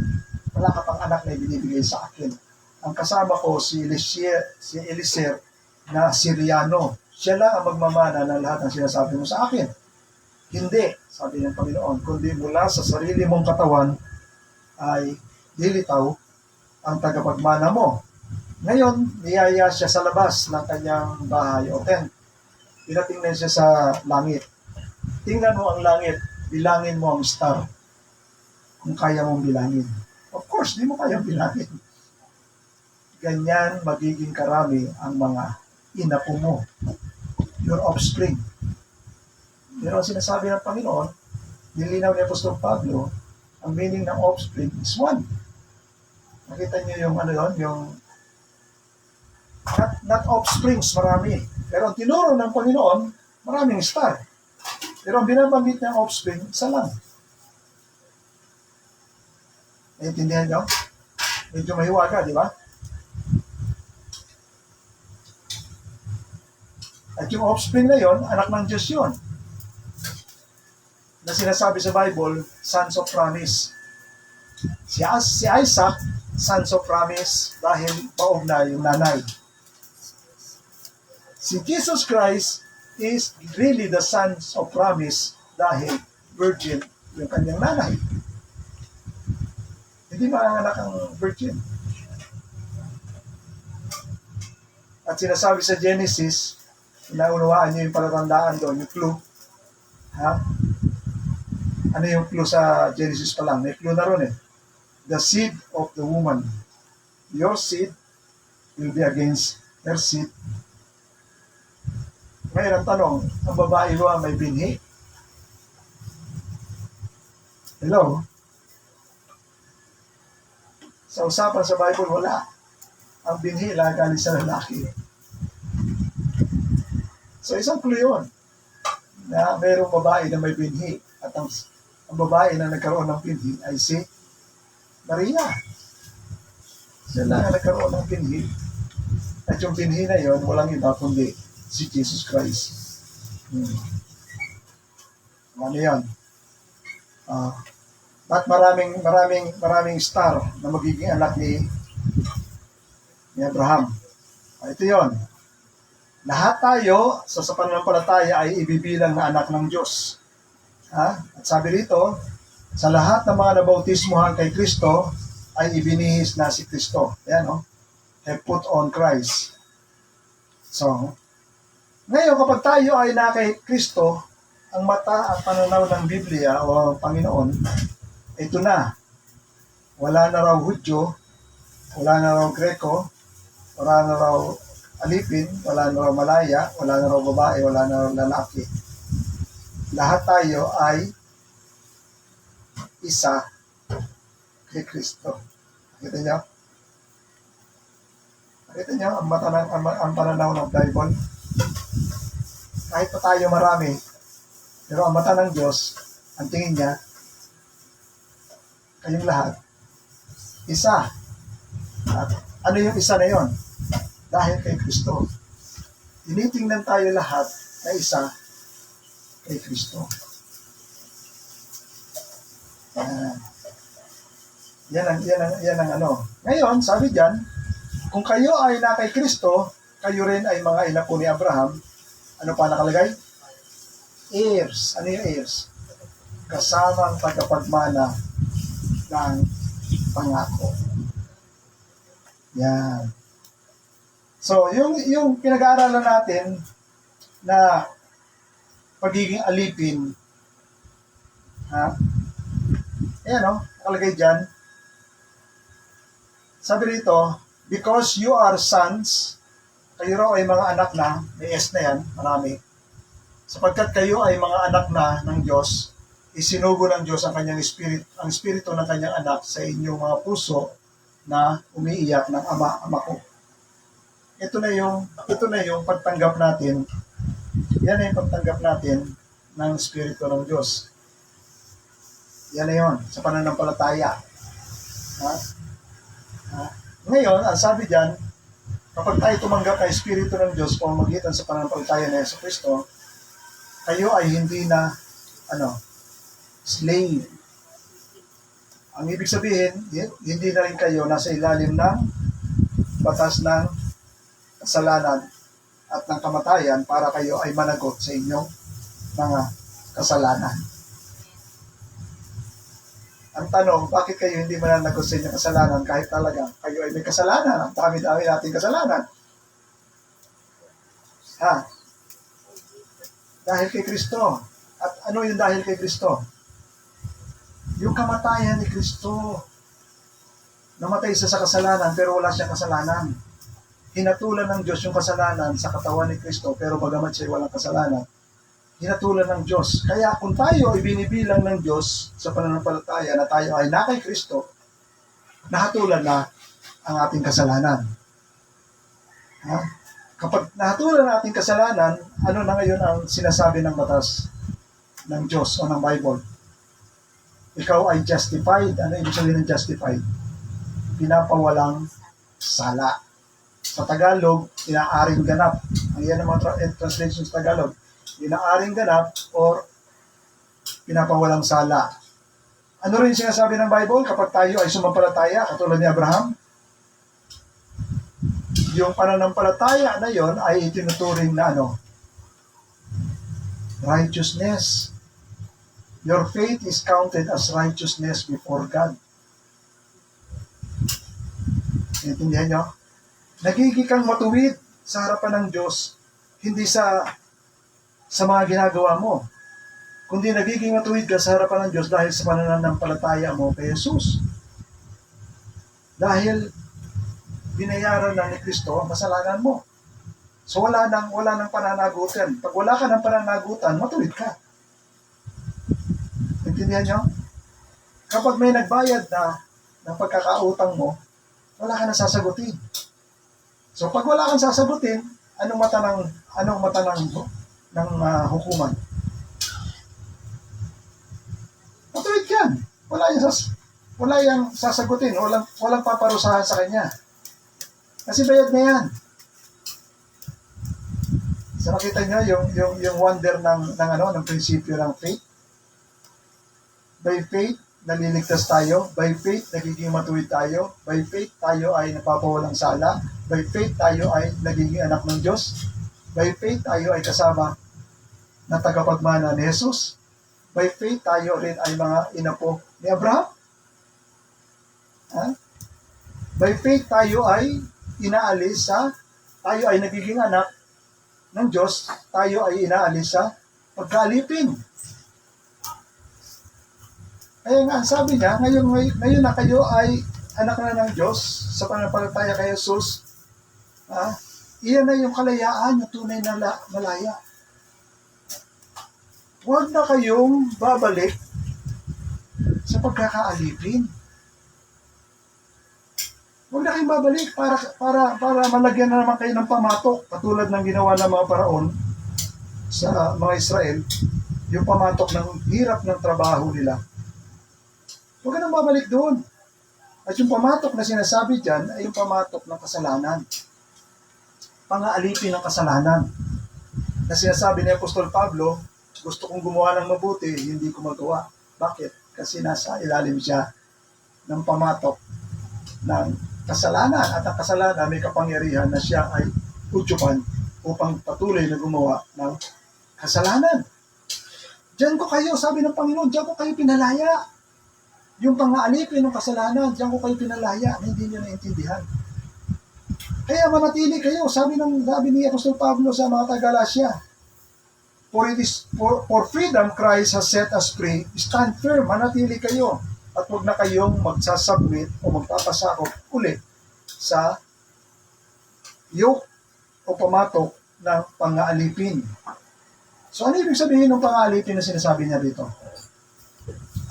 Wala ka pang anak na ibinibigay sa akin. Ang kasama ko si Eliezer na Syriano. Siya lang ang magmamana ng lahat ng sinasabi mo sa akin. Hindi, sabi ng Panginoon, kundi mula sa sarili mong katawan ay lilitaw ang tagapagmana mo. Ngayon, niyaya siya sa labas ng kanyang bahay o tent. Pinatingnan siya sa langit. Tingnan mo ang langit, bilangin mo ang star. Kung kaya mong bilangin. Of course, di mo kayang bilangin. Ganyan magiging karami ang mga inapo mo. Your offspring. Pero ang sinasabi ng Panginoon, nilinaw ni Apostol Pablo, ang meaning ng offspring is one. Nakita niyo yung yung not offsprings, marami. Pero ang tinuro ng Panginoon, maraming star. Pero ang binabanggit ng offspring, isa lang. Naiintindihan nyo? Medyo mahiwaga, di ba? At yung offspring na yon, anak ng Diyos yun. Na sinasabi sa Bible, sons of promise. Si Isaac, sons of promise, dahil baog na yung nanay. Si Jesus Christ is really the sons of promise dahil virgin yung kanyang nanay. Hindi maanganak ang virgin. At sinasabi sa Genesis, naunawaan niyo yung palatandaan doon, yung clue. Ha? Ano yung clue sa Genesis pa lang? May clue na ron eh. The seed of the woman. Your seed will be against her seed. Ngayon ang tanong, ang babae ba may binhi? Hello? Sa usapan sa Bible, wala. Ang binhi lang galing sa lalaki. So isang clue yun, na mayroong babae na may binhi at ang babae na nagkaroon ng binhi ay si Maria. Siya lang ang nagkaroon ng binhi At yung binhi na yun, walang iba kundi si Jesus Christ. Ano yan? At maraming star na magiging anak ni Abraham. Ito yon. Lahat tayo sa pananampalataya ay ibibilang na anak ng Diyos. At sabi rito, sa lahat ng mga nabautismuhan kay Kristo ay ibinihis na si Kristo. Ayan, have put on Christ. So, ngayon kapag tayo ay na kay Kristo, ang mata at pananaw ng Biblia o Panginoon, ito na. Wala na raw Hudyo, wala na raw Greko, wala na raw alipin, wala na raw Malaya, wala na raw babae, wala na raw lalaki. Lahat tayo ay isa kay Kristo. Nakita niyo? Nakita niyo ang pananaw ng Bible? Kahit pa tayo marami, pero ang mata ng Diyos, ang tingin niya, kayong lahat, isa. At ano yung isa na yon? Dahil kay Kristo. Tinitingnan tayo lahat na isa kay Kristo. Yan ang ano. Ngayon, sabi diyan, kung kayo ay na kay Kristo, kayo rin ay mga ina po ni Abraham. Ano pa nakalagay? Heirs. Ano yung heirs? Kasamang tagapagmana ng pangako. Yan. So, yung pinag-aaralan natin na pagiging alipin, ayan nakalagay dyan. Sabi rito, because you are sons, kayo raw ay mga anak na, may S na yan, marami. Sapagkat kayo ay mga anak na ng Diyos, isinugo ng Diyos ang kanyang ang espiritu ng kanyang anak sa inyong mga puso na umiiyak ng ama ko. Ito na yung pagtanggap natin. Yan na yung pagtanggap natin ng espiritu ng Diyos. Yan na yun, sa pananampalataya. Ngayon, ang sabi diyan, kapag tayo tumanggap ng espiritu ng Diyos pamamagitan sa pananampalataya ng Yesu Kristo, kayo ay hindi na slave. Ang ibig sabihin, hindi na rin kayo nasa ilalim ng batas ng kasalanan at ng kamatayan para kayo ay managot sa inyong mga kasalanan. Ang tanong, bakit kayo hindi mananagot sa inyong kasalanan kahit talaga kayo ay may kasalanan? Ang dami-dami nating kasalanan. Dahil kay Kristo. At ano yung dahil kay Kristo? Yung kamatayan ni Kristo. Namatay siya sa kasalanan pero wala siyang kasalanan. Hinatulan ng Diyos yung kasalanan sa katawan ni Kristo pero bagamat siya walang kasalanan, hinatulan ng Diyos. Kaya kung tayo ay binibilang ng Diyos sa pananampalataya na tayo ay na kay Kristo, nahatulan na ang ating kasalanan. Kapag nahatulan na ating kasalanan, ano na ngayon ang sinasabi ng batas ng Diyos o ng Bible? Ikaw ay justified. Ano ibig sabihin ng justified? Pinapawalang sala. Sa Tagalog, inaaring ganap. Ang yan ang mga translation sa Tagalog. Inaaring ganap or pinapawalang sala. Ano rin sinasabi ng Bible kapag tayo ay sumampalataya katulad ni Abraham? Yung pananampalataya na yon ay itinuturing na righteousness. Your faith is counted as righteousness before God. Intindihan nyo? Nagiging kang matuwid sa harapan ng Diyos, hindi sa mga ginagawa mo, kundi nagiging matuwid ka sa harapan ng Diyos dahil sa pananampalataya mo kay Jesus. Dahil binayaran na ni Kristo ang kasalanan mo. So wala nang pananagutan. Pag wala ka ng pananagutan, matuwid ka. Intindihan nyo? Kapag may nagbayad na pagkakautang mo, wala ka na sasagutin. So pag wala kang sasagutin, anong mata ng hukuman? Matuwid yan. Wala yang sasagutin, walang paparusahan sa kanya. Kasi bayad na yan. So nakita niyo yung wonder ng prinsipyo ng faith. By faith, naliligtas tayo. By faith, nagiging matuwid tayo. By faith, tayo ay napapawalang sala. By faith, tayo ay nagiging anak ng Diyos. By faith, tayo ay kasama na tagapagmana ni Jesus. By faith, tayo rin ay mga inapo ni Abraham. By faith, tayo ay tayo ay nagiging anak ng Diyos, tayo ay inaalis sa pagkaalipin. Kaya nga, sabi niya, ngayon na kayo ay anak na ng Diyos sa pananampalataya kay Jesus, iyan na yung kalayaan, yung tunay na malaya. Huwag na kayong babalik sa pagkakaalipin. Huwag na kayong babalik para malagyan na naman kayo ng pamatok, katulad ng ginawa ng mga paraon sa mga Israel, yung pamatok ng hirap ng trabaho nila. Huwag ka nang babalik doon. At yung pamatok na sinasabi dyan ay yung pamatok ng kasalanan. Pangaalipin ng kasalanan. Na sinasabi ni Apostol Pablo, gusto kong gumawa ng mabuti, hindi ko magawa. Bakit? Kasi nasa ilalim siya ng pamatok ng kasalanan. At ang kasalanan may kapangyarihan na siya ay utyupan upang patuloy na gumawa ng kasalanan. Diyan ko kayo, sabi ng Panginoon, diyan ko kayo pinalaya. Yung pang-aalipin ng kasalanan, diyan ko kayo pinalaya, hindi niyo naintindihan. Kaya manatili kayo, sabi ni Apostol Pablo sa mga taga-Galatia, For freedom Christ has set us free, stand firm, manatili kayo, at huwag na kayong magsasubmit o magpapasakop ulit sa yoke o pamatok ng pang-aalipin. So ano ibig sabihin ng pang-aalipin na sinasabi niya dito?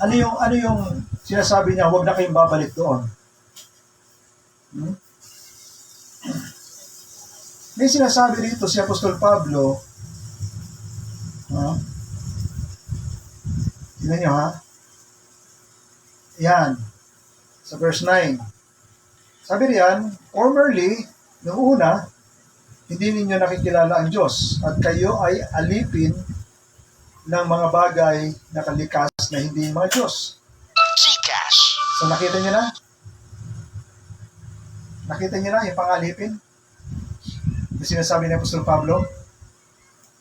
Ano yung sinasabi niya, huwag na kayong babalik doon? May sinasabi dito si Apostol Pablo, tignan nyo yan, sa verse 9. Sabi riyan, formerly, noong una, hindi ninyo nakikilala ang Diyos at kayo ay alipin ng mga bagay na kalikas na hindi mga Diyos. Gcash. So nakita niyo na? Nakita niyo na yung pangalipin? Yung sinasabi ni Apostol Pablo?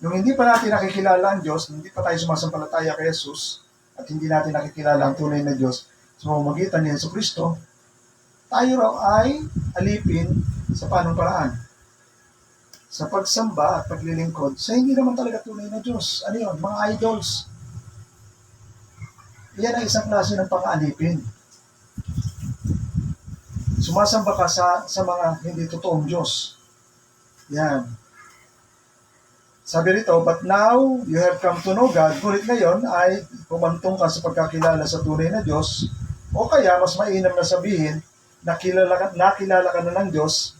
Nung hindi pa natin nakikilala ang Diyos, hindi pa tayo sumasampalataya kay Jesus, at hindi natin nakikilala ang tunay na Diyos, sa pamamagitan ni Jesucristo, tayo raw ay alipin sa panong paraan. Sa pagsamba at paglilingkod sa hindi naman talaga tunay na Diyos. Ano yun? Mga idols. Iyan ang isang klase ng pang-alipin. Sumasamba ka sa mga hindi totoong Diyos. Yan. Sabi rito, but now you have come to know God. Ngunit ngayon ay pumantong ka sa pagkakilala sa tunay na Diyos. O kaya, mas mainam na sabihin, nakilala ka na ng Diyos,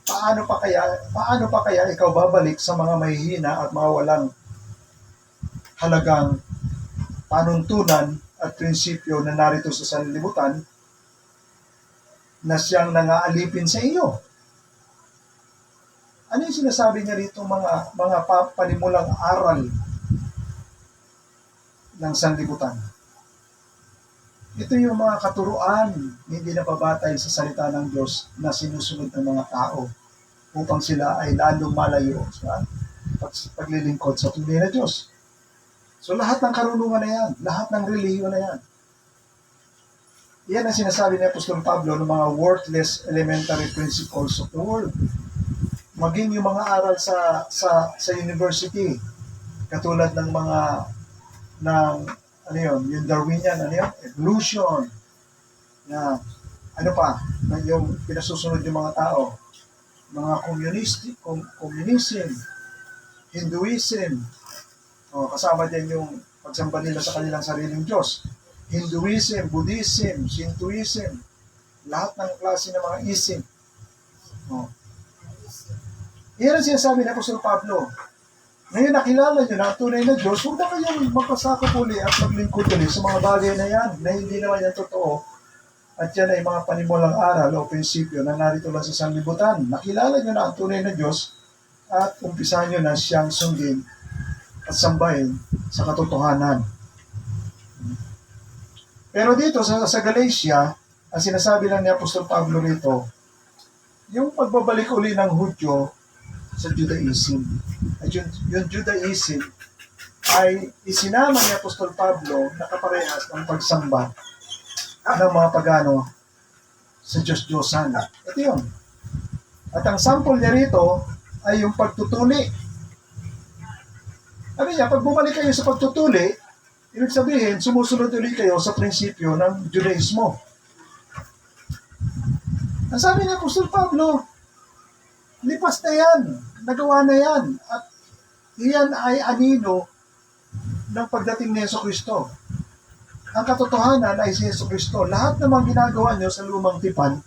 paano pa kaya ikaw babalik sa mga mahihina at mga walang halagang panuntunan at prinsipyo na narito sa sanlibutan na siyang nangaalipin sa iyo? Ano yung sinasabi niya rito mga panimulang aral ng sanlibutan? Ito yung mga katuruan hindi napabatay sa salita ng Diyos na sinusunod ng mga tao upang sila ay lalong malayo sa paglilingkod sa tunay na Diyos. So lahat ng karunungan na yan, lahat ng relihiyon na yan, yan ang sinasabi ni Apostol Pablo ng mga worthless elementary principles of the world. Maging yung mga aral sa university, katulad ng yung Darwinian, evolution, na yung pinasusunod yung mga tao, mga communism, Hinduism, kasama din yung pagsamba nila sa kanilang sariling Diyos. Hinduism, Buddhism, Shintoism, lahat ng klase ng mga ism. Iyan ang sinasabi ni Apostol Pablo. Ngayon nakilala nyo na ang tunay na Diyos, huwag na kayong magpasakop uli at maglingkod uli sa mga bagay na yan, na hindi naman yan totoo. At yan ay mga panimulang aral o prinsipyo na narito lang sa sanlibutan. Nakilala nyo na ang tunay na Diyos, at umpisahan nyo na siyang sundin at sambahin sa katotohanan. Pero dito sa Galatia, ang sinasabi lang ni Apostol Pablo rito, yung pagbabalik uli ng Hudyo sa Judaism. At yung Judaism ay isinama ni Apostol Pablo na kaparehas ng pagsamba ng mga pagano sa Diyos-Diyosan. Ito yun. At ang sample niya rito ay yung pagtutuli. Sabi niya, pag bumalik kayo sa pagtutuli, ibig sabihin, sumusunod ulit kayo sa prinsipyo ng Judaismo. Ang sabi niya, Apostol Pablo, lipas na yan, nagawa na yan, at iyan ay anino ng pagdating ni Jesucristo. Ang katotohanan ay si Jesucristo. Lahat ng mga ginagawa nyo sa lumang tipan,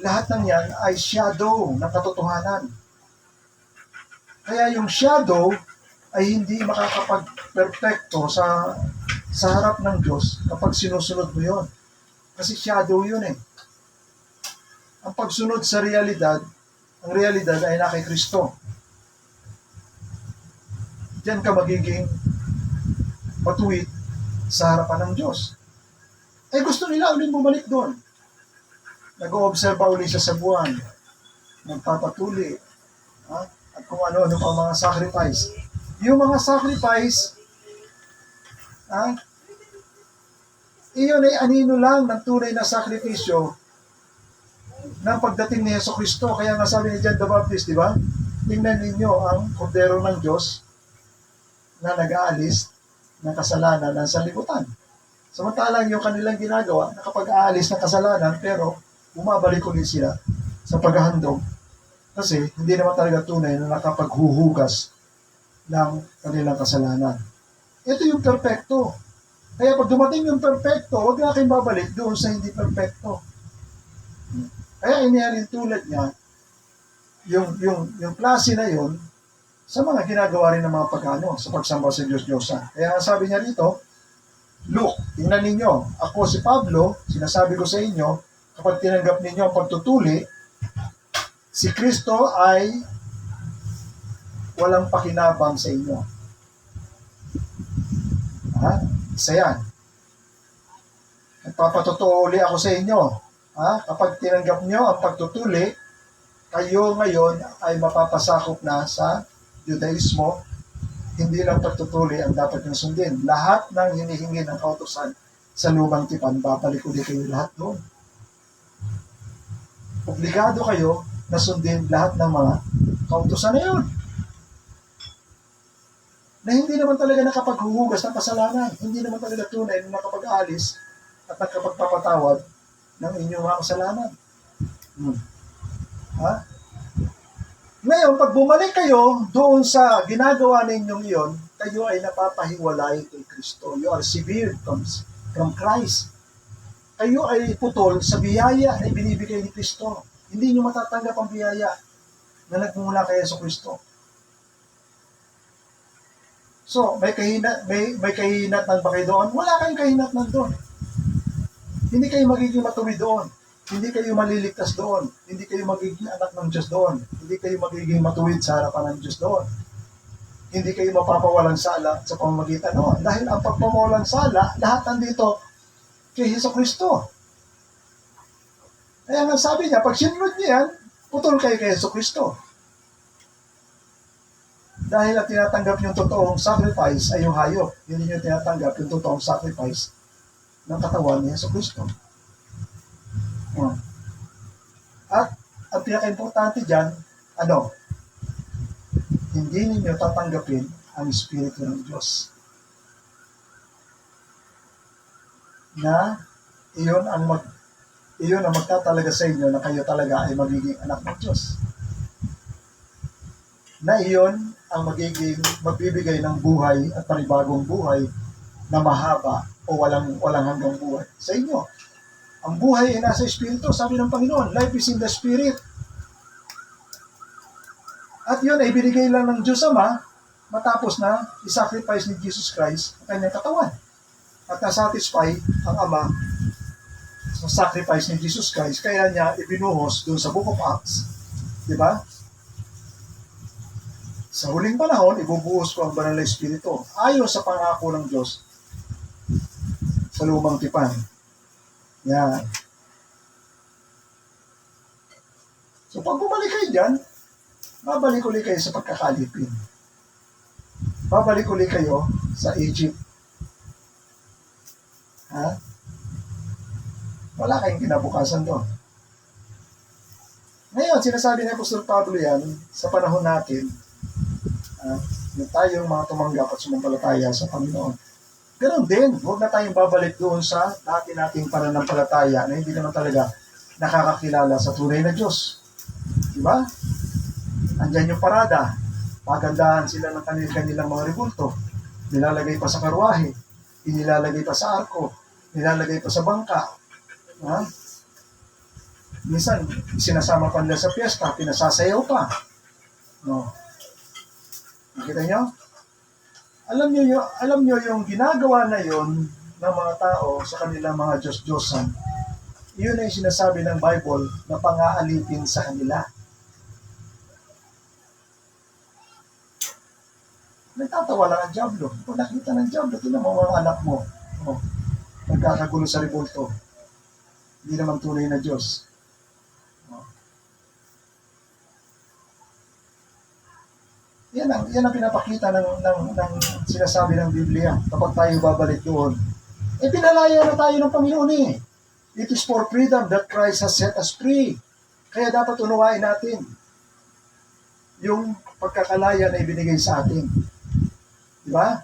lahat ng yan ay shadow ng katotohanan. Kaya yung shadow ay hindi makakapag-perfecto sa harap ng Diyos kapag sinusunod mo yon. Kasi shadow yun eh. Ang pagsunod sa realidad, ang realidad ay na kay Kristo. Diyan ka magiging matuwid sa harapan ng Diyos. Eh gusto nila ulit bumalik doon. Nag-oobserba ulit siya sa buwan. Nagpapatuli. At kung ano-ano pa mga sacrifice. Yung mga sacrifice, iyon ay anino lang ng tunay na sakripisyo ng pagdating ni Jesucristo. Kaya nga sabi ni John the Baptist, di ba? Tingnan ninyo ang kordero ng Diyos na nag-aalis ng kasalanan ng sanlibutan. Samantalang yung kanilang ginagawa, nakapag-aalis ng kasalanan, pero bumabalik ulit sila sa paghahandog kasi hindi naman talaga tunay na nakapaghuhugas ng kanilang kasalanan. Ito yung perfecto. Kaya pag dumating yung perfecto, huwag na kayong babalik doon sa hindi perfecto. Kaya inihalin tulad niya, yung klase na yun, sa mga ginagawa rin ng mga pagano, sa pagsamba sa Diyos-Diyosan. Kaya sabi niya rito, look, tingnan ninyo, ako si Pablo, sinasabi ko sa inyo, kapag tinanggap ninyo ang pagtutuli, si Kristo ay walang pakinabang sa inyo. Isa yan. Nagpapatotoo uli ako sa inyo. Kapag tinanggap nyo ang pagtutuli, kayo ngayon ay mapapasakop na sa Judaismo. Hindi lang pagtutuli ang dapat nyo sundin. Lahat ng hinihingi ng kautusan sa lumang tipan, babalik ulit kayo lahat doon. Obligado kayo na sundin lahat ng mga kautusan na yun. Na hindi naman talaga nakapaghuhugas ng kasalanan. Hindi naman talaga tunay na nakapag-alis at nakapagpapatawad ng inyong mga kasalanan. Ngayon, pag bumalik kayo doon sa ginagawa ninyong iyon, kayo ay napapahiwalay kay Kristo. You are severed from Christ. Kayo ay putol sa biyaya na ibinibigay ni Kristo. Hindi nyo matatanggap ang biyaya na nagmumula kay Jesucristo. So, may kahinatnan ba kayo doon? Wala kayong kahinatnan doon. Hindi kayo magiging matuwid doon. Hindi kayo maliligtas doon. Hindi kayo magiging anak ng Diyos doon. Hindi kayo magiging matuwid sa harapan ng Diyos doon. Hindi kayo mapapawalang sala sa pamamagitan doon. Dahil ang pagpapawalang sala, lahat nandito kay Jesucristo. Kaya nga sabi niya, pag sinunod niya yan, putol kayo kay Jesucristo. Dahil ang tinatanggap yung totoong sacrifice ay yung hayop. Hindi nyo tinatanggap yung totoong sacrifice ng katawan ni Jesucristo. At ang pinaka-importante dyan, hindi ninyo tatanggapin ang Espiritu ng Diyos. Na iyon ang magtatalaga sa inyo na kayo talaga ay magiging anak ng Diyos. Na iyon ang magbibigay ng buhay at panibagong buhay na mahaba o walang hanggang buhay sa inyo. Ang buhay ay nasa Espiritu, sabi ng Panginoon, life is in the Spirit. At yun ay binigay lang ng Diyos Ama matapos na i-sacrifice ni Jesus Christ ang kanyang katawan. At nasatisfy ang Ama sa sacrifice ni Jesus Christ, kaya niya ibinuhos doon sa Book of Acts. Di ba? Sa huling panahon, ibubuhos ko ang banal na Espiritu ayon sa pangako ng Diyos sa lumang tipan. Yan. So pag bumalik kayo dyan, babalik ulit kayo sa pagkakalipin. Babalik ulit kayo sa Egypt. Ha? Wala kayong kinabukasan doon. Ngayon, sinasabi ni Apostol Pablo yan sa panahon natin, na tayong mga tumanggap at sumampalataya sa Panginoon. Ganon din, huwag na tayong babalik doon sa dati nating pananampalataya na hindi naman talaga nakakakilala sa tunay na Diyos. Diba? Andyan yung parada, pagandahan sila ng kanilang mga rebulto, nilalagay pa sa karwahe, inilalagay pa sa arko, nilalagay pa sa bangka. Ha? Minsan, sinasama pa nila sa piyesta, pinasasayaw pa. No. Nakita nyo? Alam nyo yung ginagawa na yon ng mga tao sa kanilang mga Diyos-Diyosan. Iyon ay sinasabi ng Bible na pang-aalipin sa kanila. Nagtatawa lang ang Diablo. Kung nakita ng Diablo, ito naman mga anak mo. Oh, nagkakagulo sa rebulto. Hindi naman tunay na Diyos. Yan ang pinapakita ng sinasabi ng Biblia kapag tayo babalik doon. Pinalaya na tayo ng Panginoon eh. It is for freedom that Christ has set us free. Kaya dapat unawain natin yung pagkakalaya na ibinigay sa atin. Diba?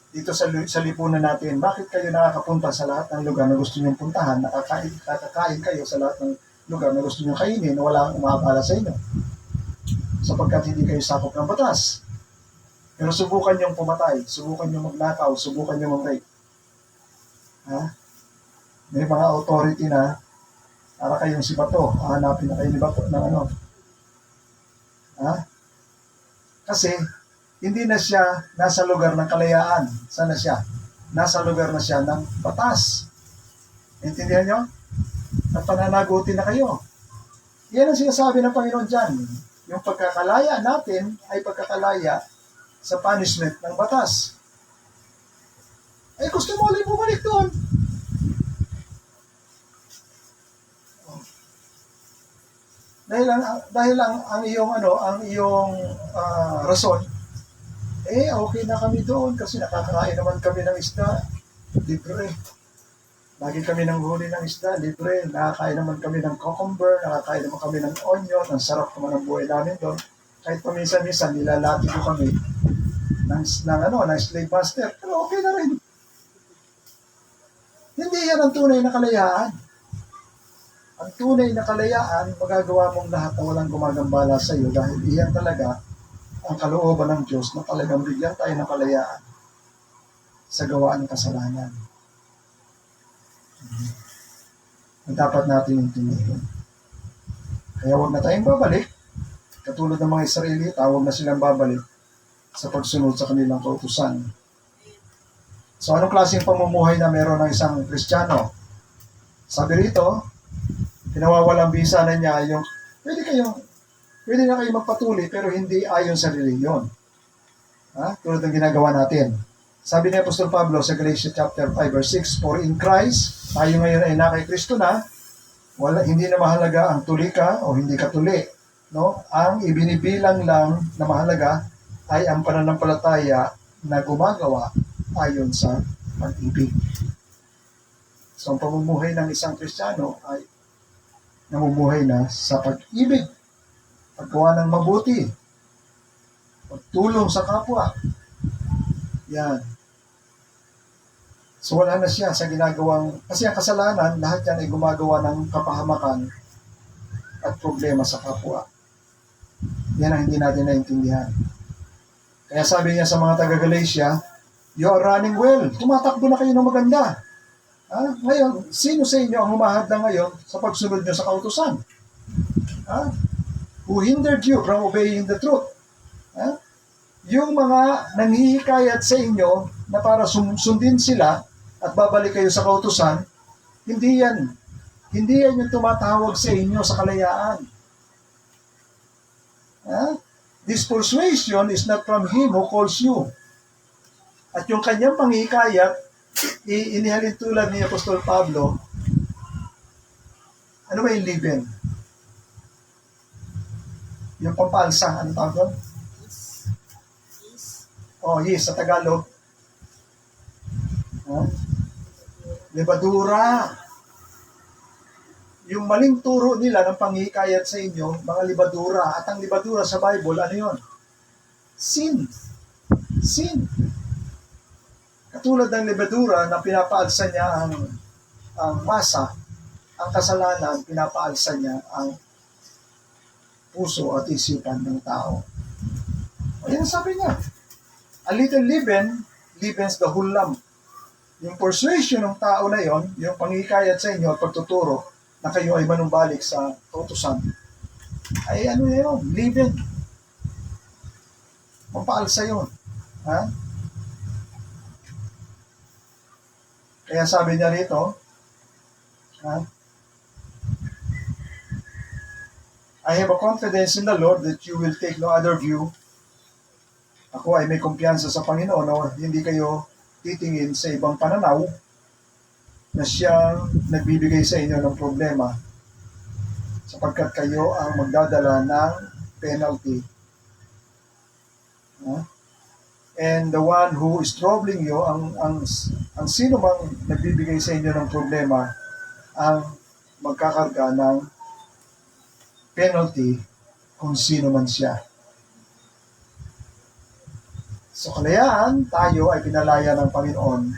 Dito sa lipunan natin, bakit kayo nakakapunta sa lahat ng lugar na gusto niyong puntahan, nakakain kayo sa lahat ng lugar na gusto niyong kainin na wala kang umabala sa inyo? Sapagkat hindi kayo sakop ng batas. Pero subukan niyong pumatay, subukan niyong magnakaw, subukan niyong mag-rape. Ha? May mga authority na para kayong si Bato, hahanapin na kayo ni Bato ng ano. Ha? Kasi hindi na siya nasa lugar ng kalayaan. Saan na siya? Nasa lugar na siya ng batas. Intindihan niyo? Napananagutin na kayo. Yan ang sinasabi ng Panginoon dyan. Yung pagkakalaya natin ay pagkakalaya sa punishment ng batas. Ay gusto mo ulit bumalik doon. Dahil ang iyong rason, okay na kami doon kasi nakakain naman kami ng isda, libre. Lagi kami nang huli ng isda, libre. Nakakain naman kami ng cucumber, nakakain naman kami ng onion, ang sarap naman ang buhay namin doon. Kahit paminsan-minsan, nilalati ko kami ng slave master, pero okay na rin. Hindi yan ang tunay na kalayaan. Ang tunay na kalayaan, magagawa mong lahat na walang gumagambala sa iyo dahil iyan talaga ang kalooban ng Diyos na talagang bigyan tayo ng kalayaan sa gawaan ng kasalanan. Ang dapat natin intindihin. Kaya huwag na tayong babalik. Katulad ng mga Israelita, huwag na silang babalik sa pagsunod sa kanilang kautusan. So, anong klaseng pamumuhay na meron ng isang Kristiyano? Sabi rito, pinawawalang bisa na niya yung, pwede na kayo magpatuloy pero hindi ayon sa reliyon. Tulad ng ginagawa natin. Sabi ni Apostol Pablo sa Galatians chapter 5 verse 6, for in Christ, tayo ngayon ay na kay Kristo na, hindi na mahalaga ang tuli ka o hindi ka tuli. No? Ang ibinibilang lang na mahalaga ay ang pananampalataya na gumagawa ayon sa pag-ibig. So, ang pamumuhay ng isang Kristiyano ay namumuhay na sa pag-ibig, paggawa ng mabuti, pagtulong sa kapwa. Yan. So, wala na siya sa ginagawang, kasi ang kasalanan, lahat yan ay gumagawa ng kapahamakan at problema sa kapwa. Yan ang hindi natin naintindihan. Kaya sabi niya sa mga taga-Galatia, you are running well. Tumatakbo na kayo ng maganda. Ngayon, sino sa inyo ang humahadlang ngayon sa pagsunod niyo sa kautusan? Who hindered you from obeying the truth? Yung mga nanghihikayat sa inyo na para sundin sila at babalik kayo sa kautusan, hindi yan yung tumatawag sa inyo sa kalayaan. This persuasion is not from Him who calls you. At yung kanyang panghikayat, inihalin tulad ni Apostol Pablo, ano ba yung liben? Yung pampalsa, ano tawag doon? Oh, yes, sa Tagalog. Libadura. Yung maling turo nila ng panghikayat sa inyo, mga libadura. At ang libadura sa Bible, ano yun? Sin. Sin. Katulad ng libadura na pinapaalsa niya ang masa, ang kasalanan, pinapaalsa niya ang puso at isipan ng tao. Ayan sabi niya. A little leaven leavens the whole lump. Yung persuasion ng tao na yon, yung panghikayat sa inyo at pagtuturo na kayo ay manumbalik sa kautusan, ay ano na yun? Leaven. Mapaalsa yun. Ha? Kaya sabi niya rito, ha? I have a confidence in the Lord that you will take no other view. Ako ay may kumpiyansa sa Panginoon na hindi kayo titingin sa ibang pananaw na siyang nagbibigay sa inyo ng problema sapagkat kayo ang magdadala ng penalty. And the one who is troubling you, ang sino mang nagbibigay sa inyo ng problema, ang magkakarga ng penalty kung sino man siya. So kalayaan, tayo ay pinalaya ng Panginoon,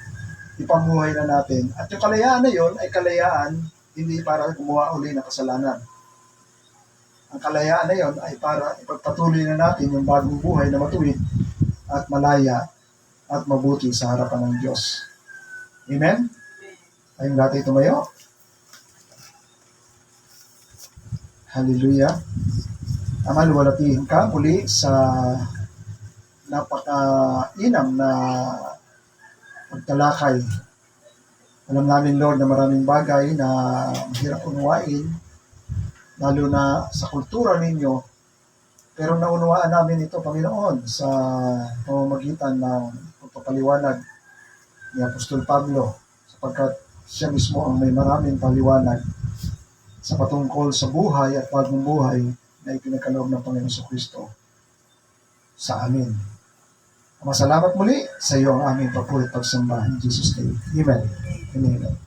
ipamuhay na natin. At yung kalayaan na yon ay kalayaan hindi para gumawa uli ng kasalanan. Ang kalayaan na yon ay para ipagpatuloy na natin yung bagong buhay na matuwid at malaya at mabuti sa harapan ng Diyos. Amen? Ayun natin tumayo. Hallelujah. Ama, luwalatihin ka muli sa napaka-inam na pagtalakay. Alam namin, Lord, na maraming bagay na mahirap unawain, lalo na sa kultura ninyo. Pero naunawaan namin ito, Panginoon, sa pamamagitan ng pagpapaliwanag ni Apostol Pablo, sapagkat siya mismo ang may maraming paliwanag sa patungkol sa buhay at bagong buhay na ipinagkaloob ng Panginoon sa Kristo sa amin. Masalamat muli sa iyo ang aming papuri at pagsamba in Jesus' name. Amen. Amen.